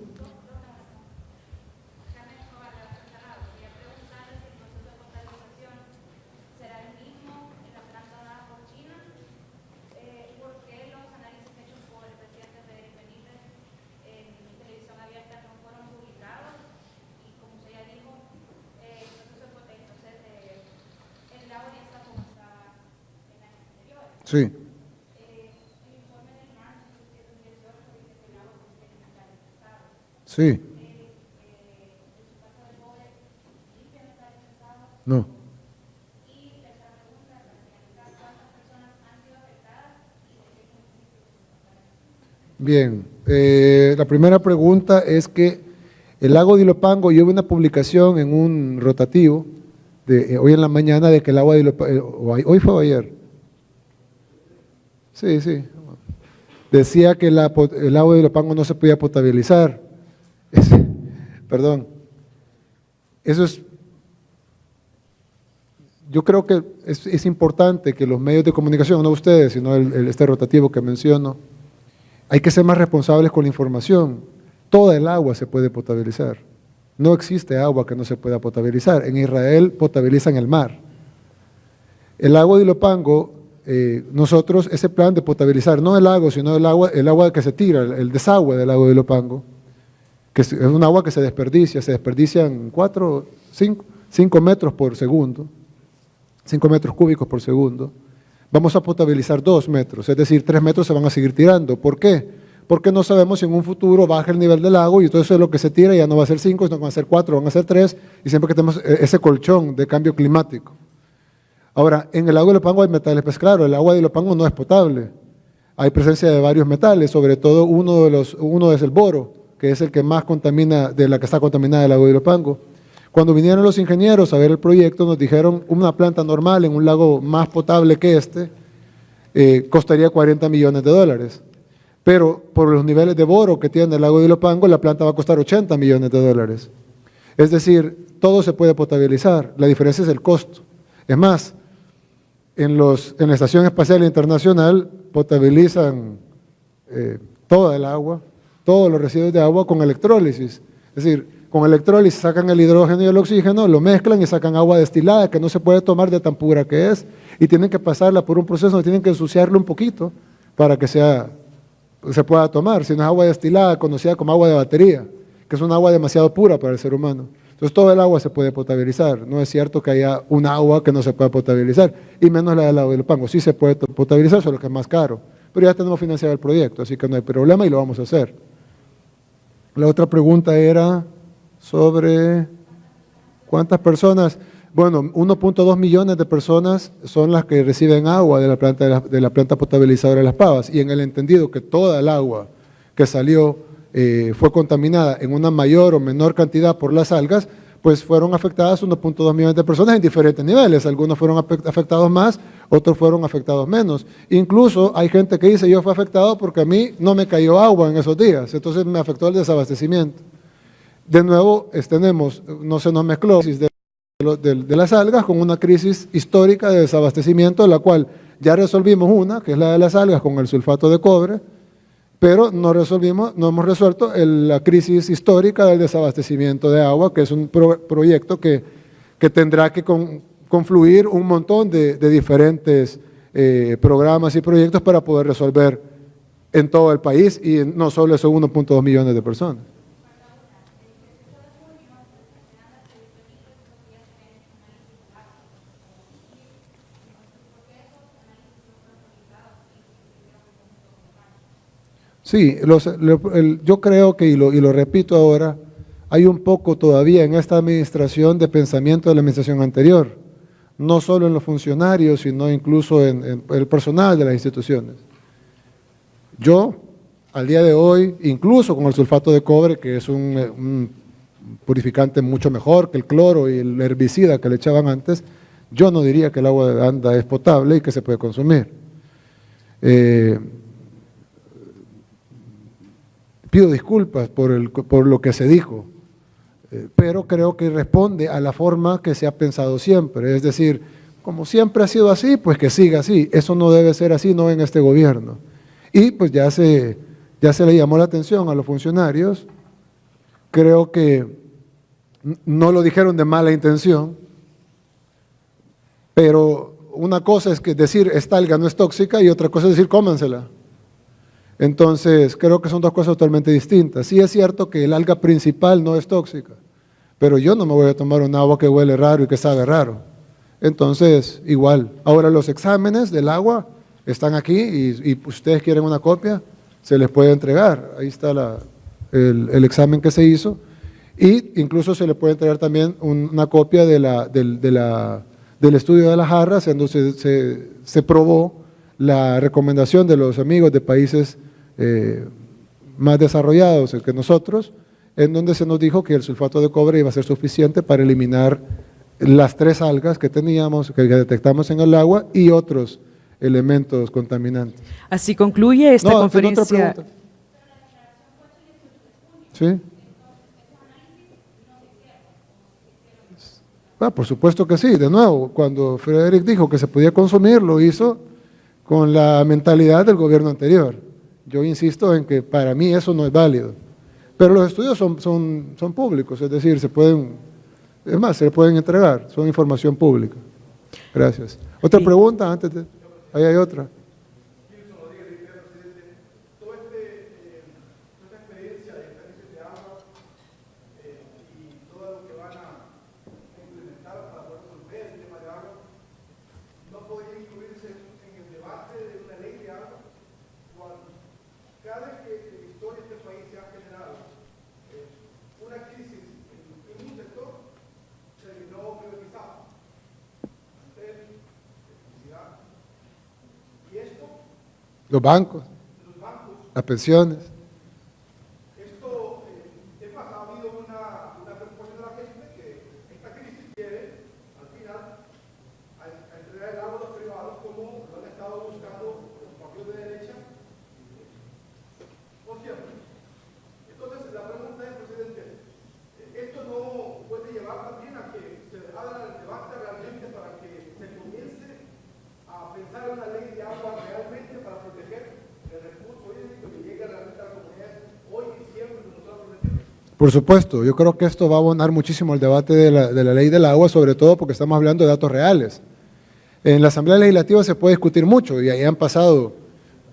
Sí. Sí. No. Bien, la primera pregunta es que el lago de Ilopango, yo vi una publicación en un rotativo de hoy en la mañana de que el agua de Ilopango, hoy fue o ayer. Sí, sí. Decía que el agua de Ilopango no se podía potabilizar. Perdón. Eso es, yo creo que es importante que los medios de comunicación, no ustedes, sino este rotativo que menciono, hay que ser más responsables con la información. Toda el agua se puede potabilizar. No existe agua que no se pueda potabilizar. En Israel potabilizan el mar. El agua de Ilopango, nosotros, ese plan de potabilizar, no el lago, sino el agua que se tira, el desagüe del lago de Ilopango, que es un agua que se desperdician 5 metros por segundo, 5 metros cúbicos por segundo. Vamos a potabilizar 2 metros, es decir, 3 metros se van a seguir tirando. ¿Por qué? Porque no sabemos si en un futuro baja el nivel del lago y entonces lo que se tira ya no va a ser 5, sino que van a ser 4, van a ser 3, y siempre que tenemos ese colchón de cambio climático. Ahora, en el lago de Ilopango hay metales, pues claro, el agua de Ilopango no es potable. Hay presencia de varios metales, sobre todo uno es el boro, que es el que más contamina, de la que está contaminada el lago de Ilopango. Cuando vinieron los ingenieros a ver el proyecto, nos dijeron una planta normal en un lago más potable que este costaría $40 millones. Pero por los niveles de boro que tiene el lago de Ilopango, la planta va a costar $80 millones. Es decir, todo se puede potabilizar, la diferencia es el costo. Es más, en la Estación Espacial Internacional potabilizan toda el agua, todos los residuos de agua con electrólisis. Es decir, con electrólisis sacan el hidrógeno y el oxígeno, lo mezclan y sacan agua destilada que no se puede tomar de tan pura que es y tienen que pasarla por un proceso donde tienen que ensuciarlo un poquito para que se pueda tomar. Si no es agua destilada, conocida como agua de batería, que es un agua demasiado pura para el ser humano. Entonces todo el agua se puede potabilizar. No es cierto que haya un agua que no se pueda potabilizar, y menos la del lago de Ilopango. Sí se puede potabilizar, solo que es más caro. Pero ya tenemos financiado el proyecto, así que no hay problema y lo vamos a hacer. La otra pregunta era sobre cuántas personas. Bueno, 1.2 millones de personas son las que reciben agua de la planta potabilizadora de Las Pavas, y en el entendido que toda el agua que salió fue contaminada en una mayor o menor cantidad por las algas, pues fueron afectadas 1.2 millones de personas en diferentes niveles. Algunos fueron afectados más, otros fueron afectados menos. Incluso hay gente que dice, yo fui afectado porque a mí no me cayó agua en esos días, entonces me afectó el desabastecimiento. De nuevo, no se nos mezcló la crisis de las algas con una crisis histórica de desabastecimiento, la cual ya resolvimos una, que es la de las algas con el sulfato de cobre, pero no hemos resuelto la crisis histórica del desabastecimiento de agua, que es un proyecto que tendrá que confluir un montón de diferentes programas y proyectos para poder resolver en todo el país, y no solo esos 1.2 millones de personas. Sí, yo creo que, y lo repito ahora, hay un poco todavía en esta administración de pensamiento de la administración anterior, no solo en los funcionarios, sino incluso en el personal de las instituciones. Yo, al día de hoy, incluso con el sulfato de cobre, que es un purificante mucho mejor que el cloro y el herbicida que le echaban antes, yo no diría que el agua de Anda es potable y que se puede consumir. pido disculpas por lo que se dijo, pero creo que responde a la forma que se ha pensado siempre, es decir, como siempre ha sido así, pues que siga así. Eso no debe ser así, no en este gobierno. Y pues ya se le llamó la atención a los funcionarios. Creo que no lo dijeron de mala intención, pero una cosa es que decir esta alga no es tóxica y otra cosa es decir cómansela. Entonces, creo que son dos cosas totalmente distintas. Sí es cierto que el alga principal no es tóxica, pero yo no me voy a tomar un agua que huele raro y que sabe raro. Entonces, igual. Ahora los exámenes del agua están aquí y ustedes quieren una copia, se les puede entregar. Ahí está el examen que se hizo. Y incluso se le puede entregar también una copia del estudio de las jarras, en donde se probó la recomendación de los amigos de países más desarrollados que nosotros, en donde se nos dijo que el sulfato de cobre iba a ser suficiente para eliminar las 3 algas que teníamos, que detectamos en el agua y otros elementos contaminantes. Así concluye esta conferencia. Otra pregunta. ¿Sí? Por supuesto que sí. De nuevo, cuando Frederick dijo que se podía consumir, lo hizo con la mentalidad del gobierno anterior. Yo insisto en que para mí eso no es válido. Pero los estudios son públicos, es decir, se le pueden entregar, son información pública. Gracias. ¿Otra pregunta antes de...? Ahí hay otra. Los bancos, las pensiones. Por supuesto, yo creo que esto va a abonar muchísimo al debate de la ley del agua, sobre todo porque estamos hablando de datos reales. En la Asamblea Legislativa se puede discutir mucho y ahí han pasado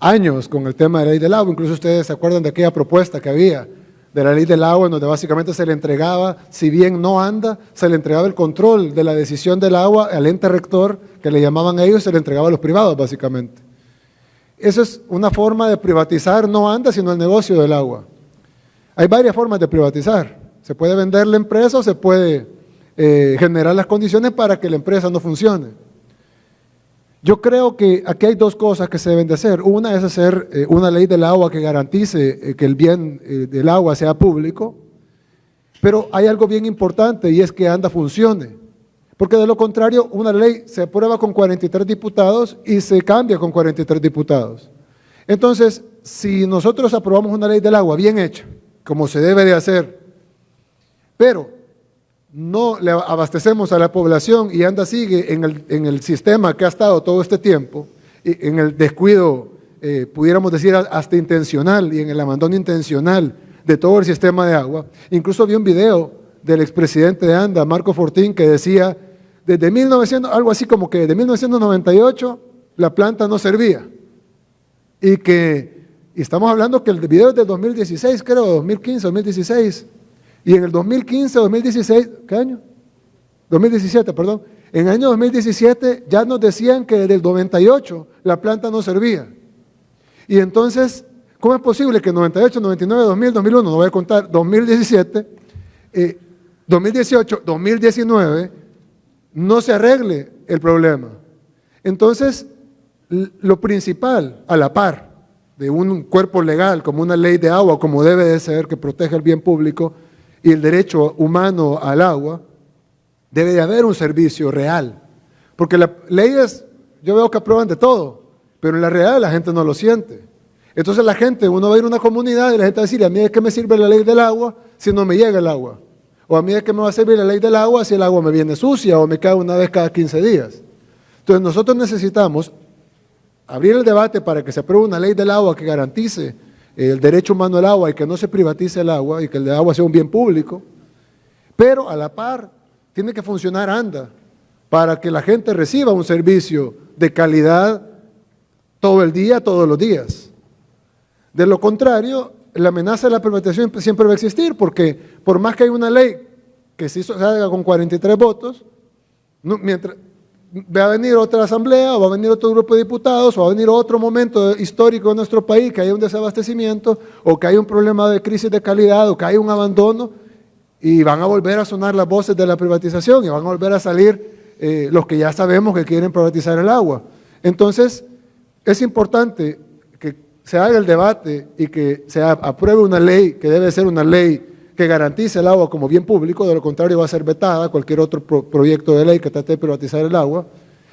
años con el tema de la ley del agua. Incluso ustedes se acuerdan de aquella propuesta que había de la ley del agua, en donde básicamente se le entregaba, si bien no anda, se le entregaba el control de la decisión del agua al ente rector, que le llamaban ellos, se le entregaba a los privados básicamente. Esa es una forma de privatizar, no anda, sino el negocio del agua. Hay varias formas de privatizar. Se puede vender la empresa o se puede generar las condiciones para que la empresa no funcione. Yo creo que aquí hay 2 cosas que se deben de hacer. Una es hacer una ley del agua que garantice que el bien del agua sea público, pero hay algo bien importante y es que ANDA funcione. Porque de lo contrario, una ley se aprueba con 43 diputados y se cambia con 43 diputados. Entonces, si nosotros aprobamos una ley del agua bien hecha, como se debe de hacer, pero no le abastecemos a la población y ANDA sigue en el sistema que ha estado todo este tiempo, en el descuido, pudiéramos decir hasta intencional y en el abandono intencional de todo el sistema de agua. Incluso vi un video del expresidente de ANDA, Marco Fortín, que decía, desde 1900, algo así como que de 1998 la planta no servía y estamos hablando que el video es del 2016, creo, 2015, 2016. Y en el 2015, 2016, ¿qué año? 2017, perdón. En el año 2017 ya nos decían que desde el 98 la planta no servía. Y entonces, ¿cómo es posible que 98, 99, 2000, 2001, no voy a contar, 2017, 2018, 2019, no se arregle el problema? Entonces, lo principal, a la par de un cuerpo legal como una ley de agua, como debe de ser, que protege el bien público y el derecho humano al agua, debe de haber un servicio real. Porque las leyes, yo veo que aprueban de todo, pero en la realidad la gente no lo siente. Entonces la gente, uno va a ir a una comunidad y la gente va a decir, ¿a mí de qué me sirve la ley del agua si no me llega el agua? O a mí de qué me va a servir la ley del agua si el agua me viene sucia o me cae una vez cada 15 días. Entonces nosotros necesitamos abrir el debate para que se apruebe una ley del agua que garantice el derecho humano al agua y que no se privatice el agua y que el agua sea un bien público, pero a la par tiene que funcionar ANDA para que la gente reciba un servicio de calidad todo el día, todos los días. De lo contrario, la amenaza de la privatización siempre va a existir, porque por más que hay una ley que se haga con 43 votos, mientras va a venir otra asamblea, o va a venir otro grupo de diputados, o va a venir otro momento histórico de nuestro país, que haya un desabastecimiento, o que haya un problema de crisis de calidad, o que haya un abandono, y van a volver a sonar las voces de la privatización, y van a volver a salir los que ya sabemos que quieren privatizar el agua. Entonces, es importante que se haga el debate y que se apruebe una ley, que debe ser una ley que garantice el agua como bien público, de lo contrario va a ser vetada cualquier otro proyecto de ley que trate de privatizar el agua,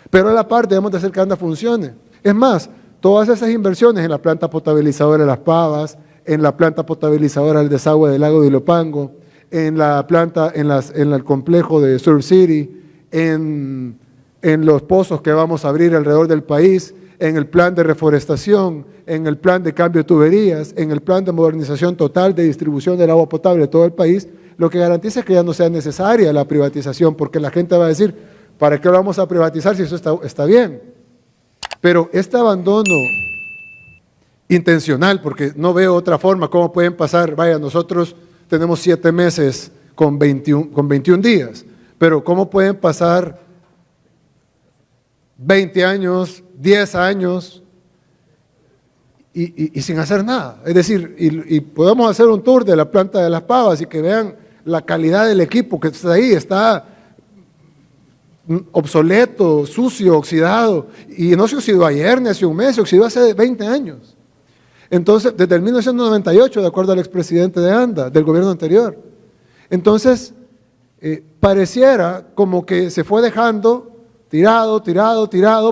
pero a la par debemos de hacer que ANDA funcione. Es más, todas esas inversiones en la planta potabilizadora de Las Pavas, en la planta potabilizadora del desagüe del lago de Ilopango, en la planta, en el complejo de Surf City, en los pozos que vamos a abrir alrededor del país, en el plan de reforestación, en el plan de cambio de tuberías, en el plan de modernización total de distribución del agua potable de todo el país, lo que garantiza es que ya no sea necesaria la privatización, porque la gente va a decir, ¿para qué lo vamos a privatizar si eso está bien? Pero este abandono intencional, porque no veo otra forma, cómo pueden pasar, vaya, nosotros tenemos 7 meses con 21 días, pero ¿cómo pueden pasar 20 años, 10 años y sin hacer nada? Es decir, y podemos hacer un tour de la planta de Las Pavas y que vean la calidad del equipo que está ahí, está obsoleto, sucio, oxidado, y no se oxidó ayer ni hace un mes, se oxidó hace 20 años. Entonces, desde el 1998, de acuerdo al expresidente de ANDA, del gobierno anterior. Entonces, pareciera como que se fue dejando tirado,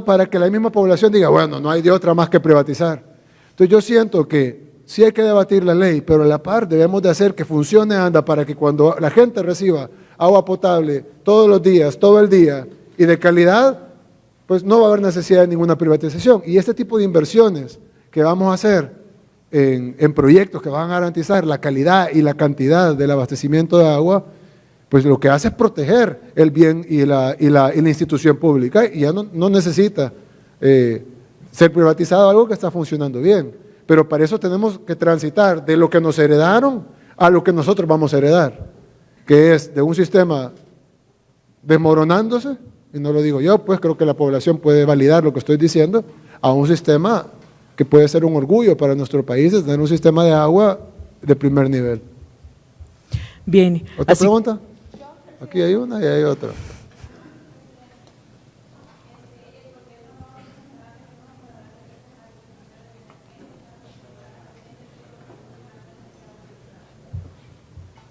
para que la misma población diga, bueno, no hay de otra más que privatizar. Entonces yo siento que sí hay que debatir la ley, pero a la par debemos de hacer que funcione ANDA para que cuando la gente reciba agua potable todos los días, todo el día, y de calidad, pues no va a haber necesidad de ninguna privatización. Y este tipo de inversiones que vamos a hacer en proyectos que van a garantizar la calidad y la cantidad del abastecimiento de agua, pues lo que hace es proteger el bien y la institución pública, y ya no necesita ser privatizado algo que está funcionando bien. Pero para eso tenemos que transitar de lo que nos heredaron a lo que nosotros vamos a heredar, que es de un sistema desmoronándose, y no lo digo yo, pues creo que la población puede validar lo que estoy diciendo, a un sistema que puede ser un orgullo para nuestro país, de tener un sistema de agua de primer nivel. Bien. ¿Otra pregunta? Aquí hay una y hay otra.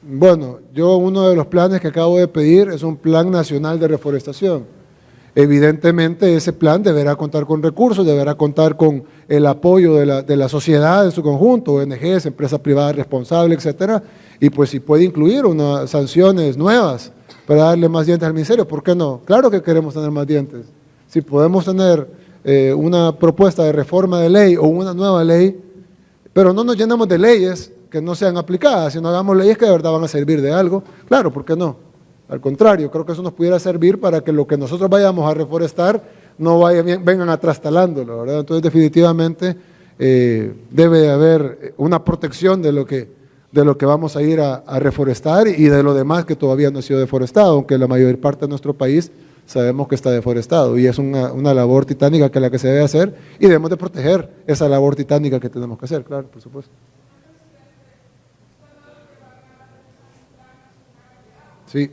Bueno, uno de los planes que acabo de pedir es un plan nacional de reforestación. Evidentemente ese plan deberá contar con recursos, deberá contar con el apoyo de la sociedad en su conjunto, ONGs, empresas privadas responsables, etcétera, y pues si puede incluir unas sanciones nuevas para darle más dientes al ministerio, ¿por qué no? Claro que queremos tener más dientes. Si podemos tener una propuesta de reforma de ley o una nueva ley, pero no nos llenamos de leyes que no sean aplicadas, sino hagamos leyes que de verdad van a servir de algo, claro, ¿por qué no? Al contrario, creo que eso nos pudiera servir para que lo que nosotros vayamos a reforestar no vengan atrastalándolo, ¿verdad? Entonces definitivamente debe de haber una protección de lo que vamos a ir a reforestar y de lo demás que todavía no ha sido deforestado, aunque la mayor parte de nuestro país sabemos que está deforestado y es una labor titánica que es la que se debe hacer y debemos de proteger esa labor titánica que tenemos que hacer, claro, por supuesto. Sí.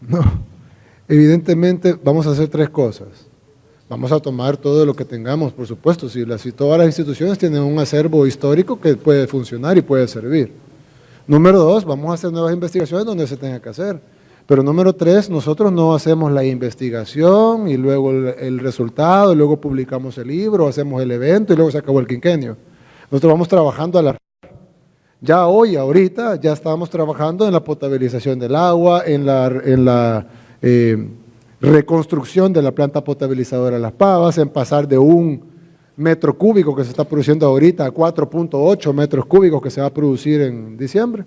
No. Evidentemente vamos a hacer tres cosas. Vamos a tomar todo lo que tengamos, por supuesto, si todas las instituciones tienen un acervo histórico que puede funcionar y puede servir. Número dos, vamos a hacer nuevas investigaciones donde se tenga que hacer. Pero número tres, nosotros no hacemos la investigación y luego el resultado, y luego publicamos el libro, hacemos el evento y luego se acabó el quinquenio. Nosotros vamos trabajando a la... Ya hoy, ahorita, ya estamos trabajando en la potabilización del agua, en la reconstrucción de la planta potabilizadora de Las Pavas, en pasar de 1 metro cúbico que se está produciendo ahorita a 4.8 metros cúbicos que se va a producir en diciembre.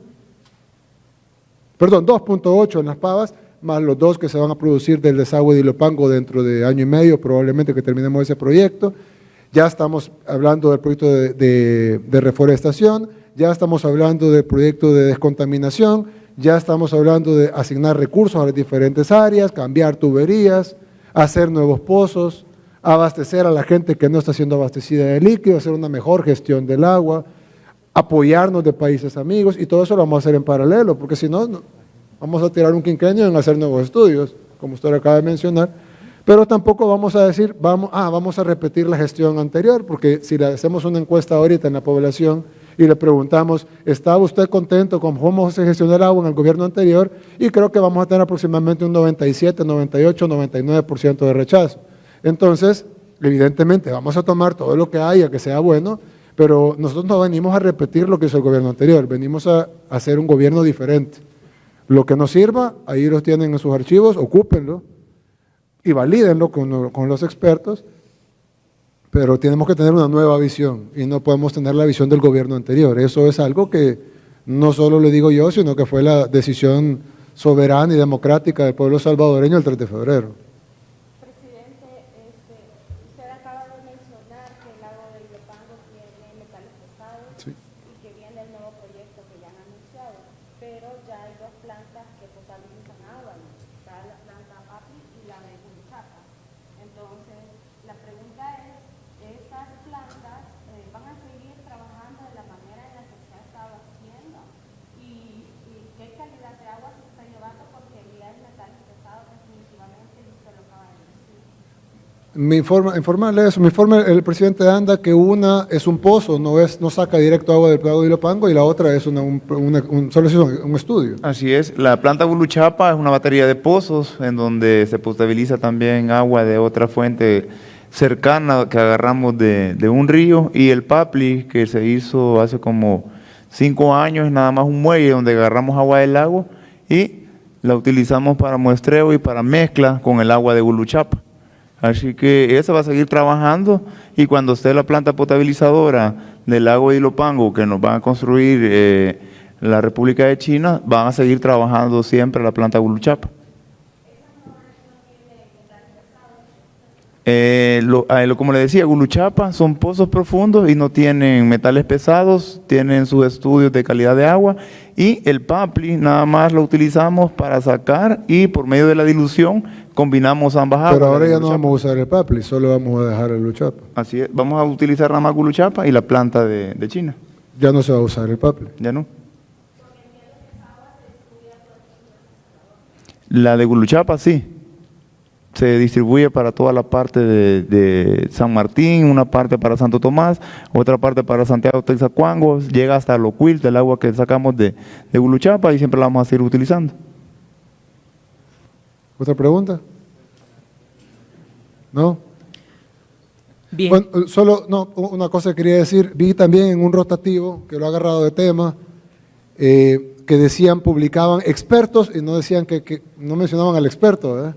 Perdón, 2.8 en Las Pavas, más los 2 que se van a producir del desagüe de Ilopango dentro de año y medio, probablemente que terminemos ese proyecto. Ya estamos hablando del proyecto de reforestación, ya estamos hablando del proyecto de descontaminación, ya estamos hablando de asignar recursos a las diferentes áreas, cambiar tuberías, hacer nuevos pozos, abastecer a la gente que no está siendo abastecida de líquido, hacer una mejor gestión del agua, apoyarnos de países amigos, y todo eso lo vamos a hacer en paralelo, porque si no, vamos a tirar un quinquenio en hacer nuevos estudios, como usted acaba de mencionar, pero tampoco vamos a decir, vamos a repetir la gestión anterior, porque si le hacemos una encuesta ahorita en la población y le preguntamos, ¿estaba usted contento con cómo se gestionó el agua en el gobierno anterior? Y creo que vamos a tener aproximadamente un 97, 98, 99% de rechazo. Entonces, evidentemente, vamos a tomar todo lo que haya que sea bueno, pero nosotros no venimos a repetir lo que hizo el gobierno anterior, venimos a hacer un gobierno diferente. Lo que nos sirva, ahí los tienen en sus archivos, ocúpenlo y valídenlo con los expertos, pero tenemos que tener una nueva visión y no podemos tener la visión del gobierno anterior. Eso es algo que no solo lo digo yo, sino que fue la decisión soberana y democrática del pueblo salvadoreño el 3 de febrero. Presidente, usted acaba de mencionar que el lago de Ilopango tiene metales pesados y que viene el nuevo proyecto que ya han anunciado, pero ya hay 2 plantas que potabilizan agua, está la planta API y la de Guluchapa. Entonces, la pregunta es, ¿esas plantas van a seguir trabajando de la manera en la que se ha estado haciendo? ¿Y qué calidad de agua se está llevando? Porque ya hay metales pesados definitivamente y usted lo acaba de decir. Informarle eso, me informa el presidente Anda que una es un pozo, no saca directo agua del lago de Ilopango, y la otra es solo es un estudio. Así es, la planta Guluchapa es una batería de pozos en donde se potabiliza también agua de otra fuente cercana que agarramos de un río, y el Papli que se hizo hace como 5 años es nada más un muelle donde agarramos agua del lago y la utilizamos para muestreo y para mezcla con el agua de Guluchapa. Así que esa va a seguir trabajando, y cuando esté la planta potabilizadora del lago de Ilopango que nos van a construir la República de China, van a seguir trabajando siempre la planta Guluchapa. Como le decía, Guluchapa son pozos profundos y no tienen metales pesados, tienen sus estudios de calidad de agua, y el Papli nada más lo utilizamos para sacar, y por medio de la dilución combinamos ambas aguas. Pero ahora ya no vamos a usar el Papli, solo vamos a dejar el Guluchapa. Así es, vamos a utilizar nada más Guluchapa y la planta de China. Ya no se va a usar el Papli. Ya no. La de Guluchapa sí. Se distribuye para toda la parte de San Martín, una parte para Santo Tomás, otra parte para Santiago Texacuango, llega hasta Locuil, del agua que sacamos de Guluchapa, y siempre la vamos a seguir utilizando. ¿Otra pregunta? ¿No? Bien. Bueno, una cosa que quería decir, vi también en un rotativo, que lo ha agarrado de tema, que decían, publicaban expertos, y no decían que no mencionaban al experto, ¿verdad?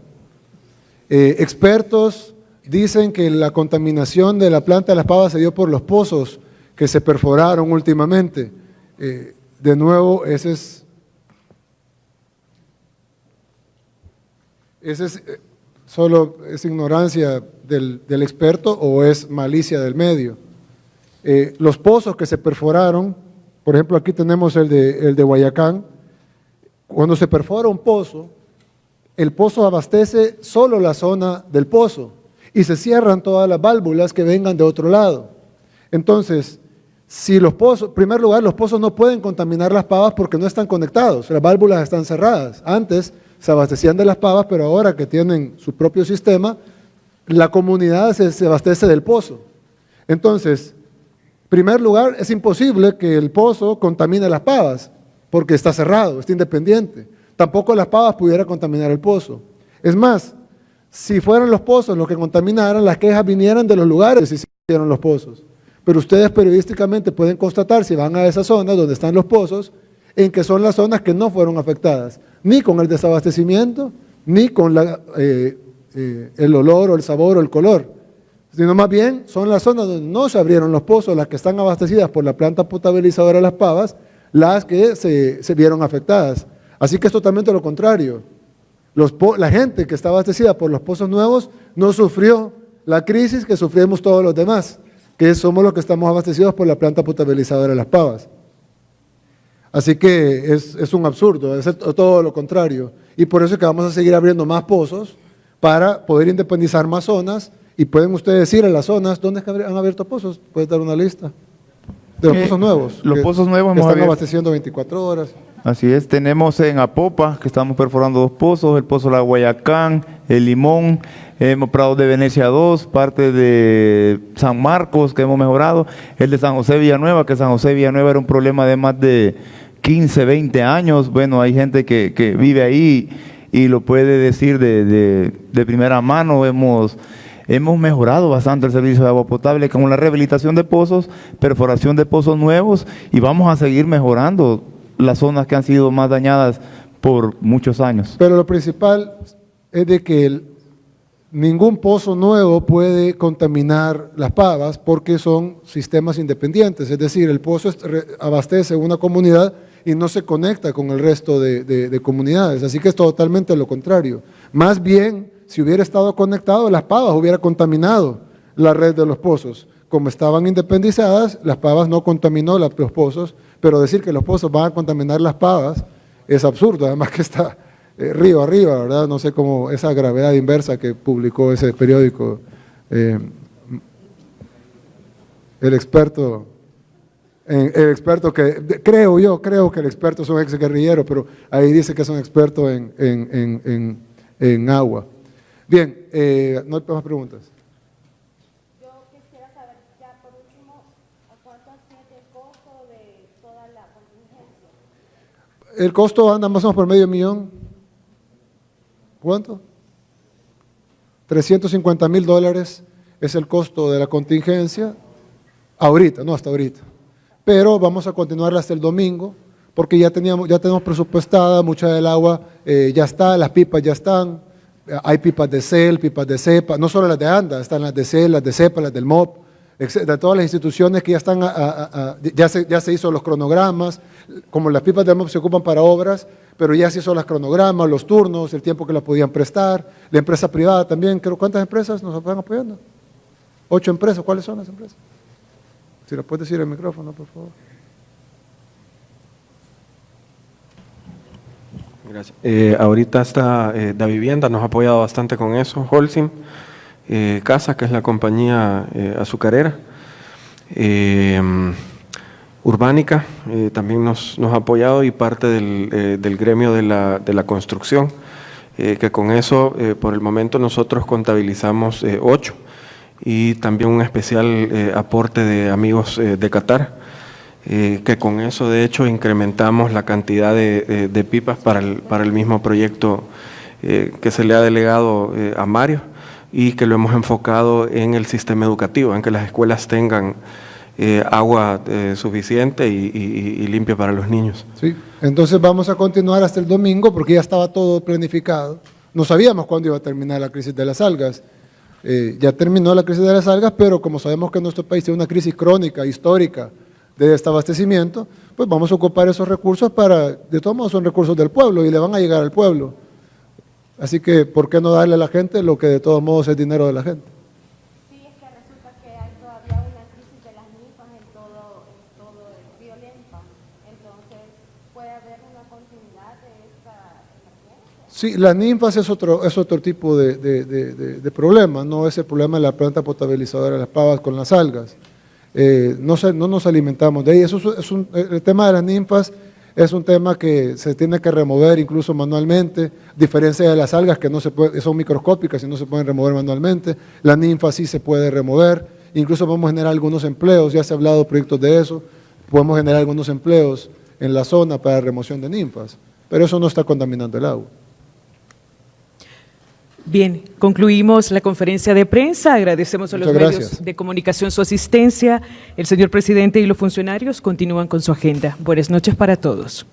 Expertos dicen que la contaminación de la planta de Las Pavas se dio por los pozos que se perforaron últimamente. De nuevo, ese es solo es ignorancia del experto o es malicia del medio. Los pozos que se perforaron, por ejemplo, aquí tenemos el de Guayacán. Cuando se perfora un pozo, el pozo abastece solo la zona del pozo y se cierran todas las válvulas que vengan de otro lado. Entonces, si los pozos, en primer lugar, los pozos no pueden contaminar Las Pavas porque no están conectados, las válvulas están cerradas. Antes se abastecían de las pavas, pero ahora que tienen su propio sistema, la comunidad se abastece del pozo. Entonces, en primer lugar, es imposible que el pozo contamine las pavas, porque está cerrado, está independiente. Tampoco las pavas pudieran contaminar el pozo. Es más, si fueran los pozos los que contaminaran, las quejas vinieran de los lugares que se hicieron los pozos. Pero ustedes periodísticamente pueden constatar, si van a esas zonas donde están los pozos, en que son las zonas que no fueron afectadas, ni con el desabastecimiento, ni con el olor o el sabor o el color, sino más bien son las zonas donde no se abrieron los pozos, las que están abastecidas por la planta potabilizadora de Las Pavas, las que se vieron afectadas. Así que es totalmente lo contrario. La gente que está abastecida por los pozos nuevos no sufrió la crisis que sufrimos todos los demás, que somos los que estamos abastecidos por la planta potabilizadora de Las Pavas. Así que es un absurdo, es todo lo contrario. Y por eso es que vamos a seguir abriendo más pozos para poder independizar más zonas. Y pueden ustedes decir en las zonas, ¿dónde es que han abierto pozos? ¿Puedes dar una lista? De los pozos nuevos. Los pozos nuevos que hemos están abierto. abasteciendo 24 horas. Así es, tenemos en Apopa, que estamos perforando 2 pozos, el pozo La Guayacán, el Limón, hemos Prado de Venecia 2, parte de San Marcos, que hemos mejorado, el de San José Villanueva, que San José Villanueva era un problema de más de 15, 20 años, bueno, hay gente que vive ahí y lo puede decir de primera mano, hemos mejorado bastante el servicio de agua potable con la rehabilitación de pozos, perforación de pozos nuevos y vamos a seguir mejorando las zonas que han sido más dañadas por muchos años. Pero lo principal es de que ningún pozo nuevo puede contaminar Las Pavas porque son sistemas independientes, es decir, el pozo abastece una comunidad y no se conecta con el resto de comunidades, así que es totalmente lo contrario. Más bien, si hubiera estado conectado, Las Pavas hubiera contaminado la red de los pozos. Como estaban independizadas, Las Pavas no contaminó los pozos, pero decir que los pozos van a contaminar Las Pavas es absurdo, además que está río arriba, ¿verdad? No sé cómo esa gravedad inversa que publicó ese periódico, el experto que, creo que el experto es un ex guerrillero, pero ahí dice que es un experto en agua. Bien, no hay más preguntas. Yo quisiera saber ya por último, ¿a cuánto asciende el costo de toda la contingencia? El costo anda más o menos por $500,000. ¿Cuánto? $350,000 es el costo de la contingencia, ahorita, no hasta ahorita. Pero vamos a continuar hasta el domingo, porque ya tenemos presupuestada, mucha del agua ya está, las pipas ya están, hay pipas de CEL, pipas de CEPA, no solo las de ANDA, están las de CEL, las de CEPA, las del MOP, de todas las instituciones que ya están, ya se hizo los cronogramas, como las pipas del MOP se ocupan para obras, pero ya se hizo los cronogramas, los turnos, el tiempo que las podían prestar, la empresa privada también, ¿cuántas empresas nos están apoyando? 8 empresas, ¿cuáles son las empresas? Si lo puedes decir en el micrófono, por favor. Gracias. Ahorita está Da Vivienda, nos ha apoyado bastante con eso, Holcim, Casa, que es la compañía azucarera, Urbánica también nos ha apoyado y parte del gremio de la construcción, que con eso por el momento nosotros contabilizamos 8 y también un especial aporte de amigos de Qatar, que con eso de hecho incrementamos la cantidad de pipas para el mismo proyecto que se le ha delegado a Mario y que lo hemos enfocado en el sistema educativo, en que las escuelas tengan agua suficiente y limpia para los niños. Sí, entonces vamos a continuar hasta el domingo porque ya estaba todo planificado. No sabíamos cuándo iba a terminar la crisis de las algas. Ya terminó la crisis de las algas, pero como sabemos que nuestro país tiene una crisis crónica, histórica, de desabastecimiento, pues vamos a ocupar esos recursos de todos modos son recursos del pueblo y le van a llegar al pueblo. Así que, ¿por qué no darle a la gente lo que de todos modos es dinero de la gente? Sí, es que resulta que hay todavía una crisis de las ninfas en todo el río Lempa, entonces puede haber una continuidad de esta emergencia. Sí, las ninfas es otro tipo de problema, no es el problema de la planta potabilizadora de Las Pavas con las algas. No nos alimentamos de ahí. El tema de las ninfas Es un tema que se tiene que remover incluso manualmente, diferencia de las algas que no se son microscópicas y no se pueden remover manualmente. La ninfa sí se puede remover, incluso podemos generar algunos empleos, ya se ha hablado de proyectos de eso, podemos generar algunos empleos en la zona para remoción de ninfas, pero eso no está contaminando el agua. Bien, concluimos la conferencia de prensa. Agradecemos a los Muchas medios gracias. de comunicación su asistencia. El señor presidente y los funcionarios continúan con su agenda. Buenas noches para todos.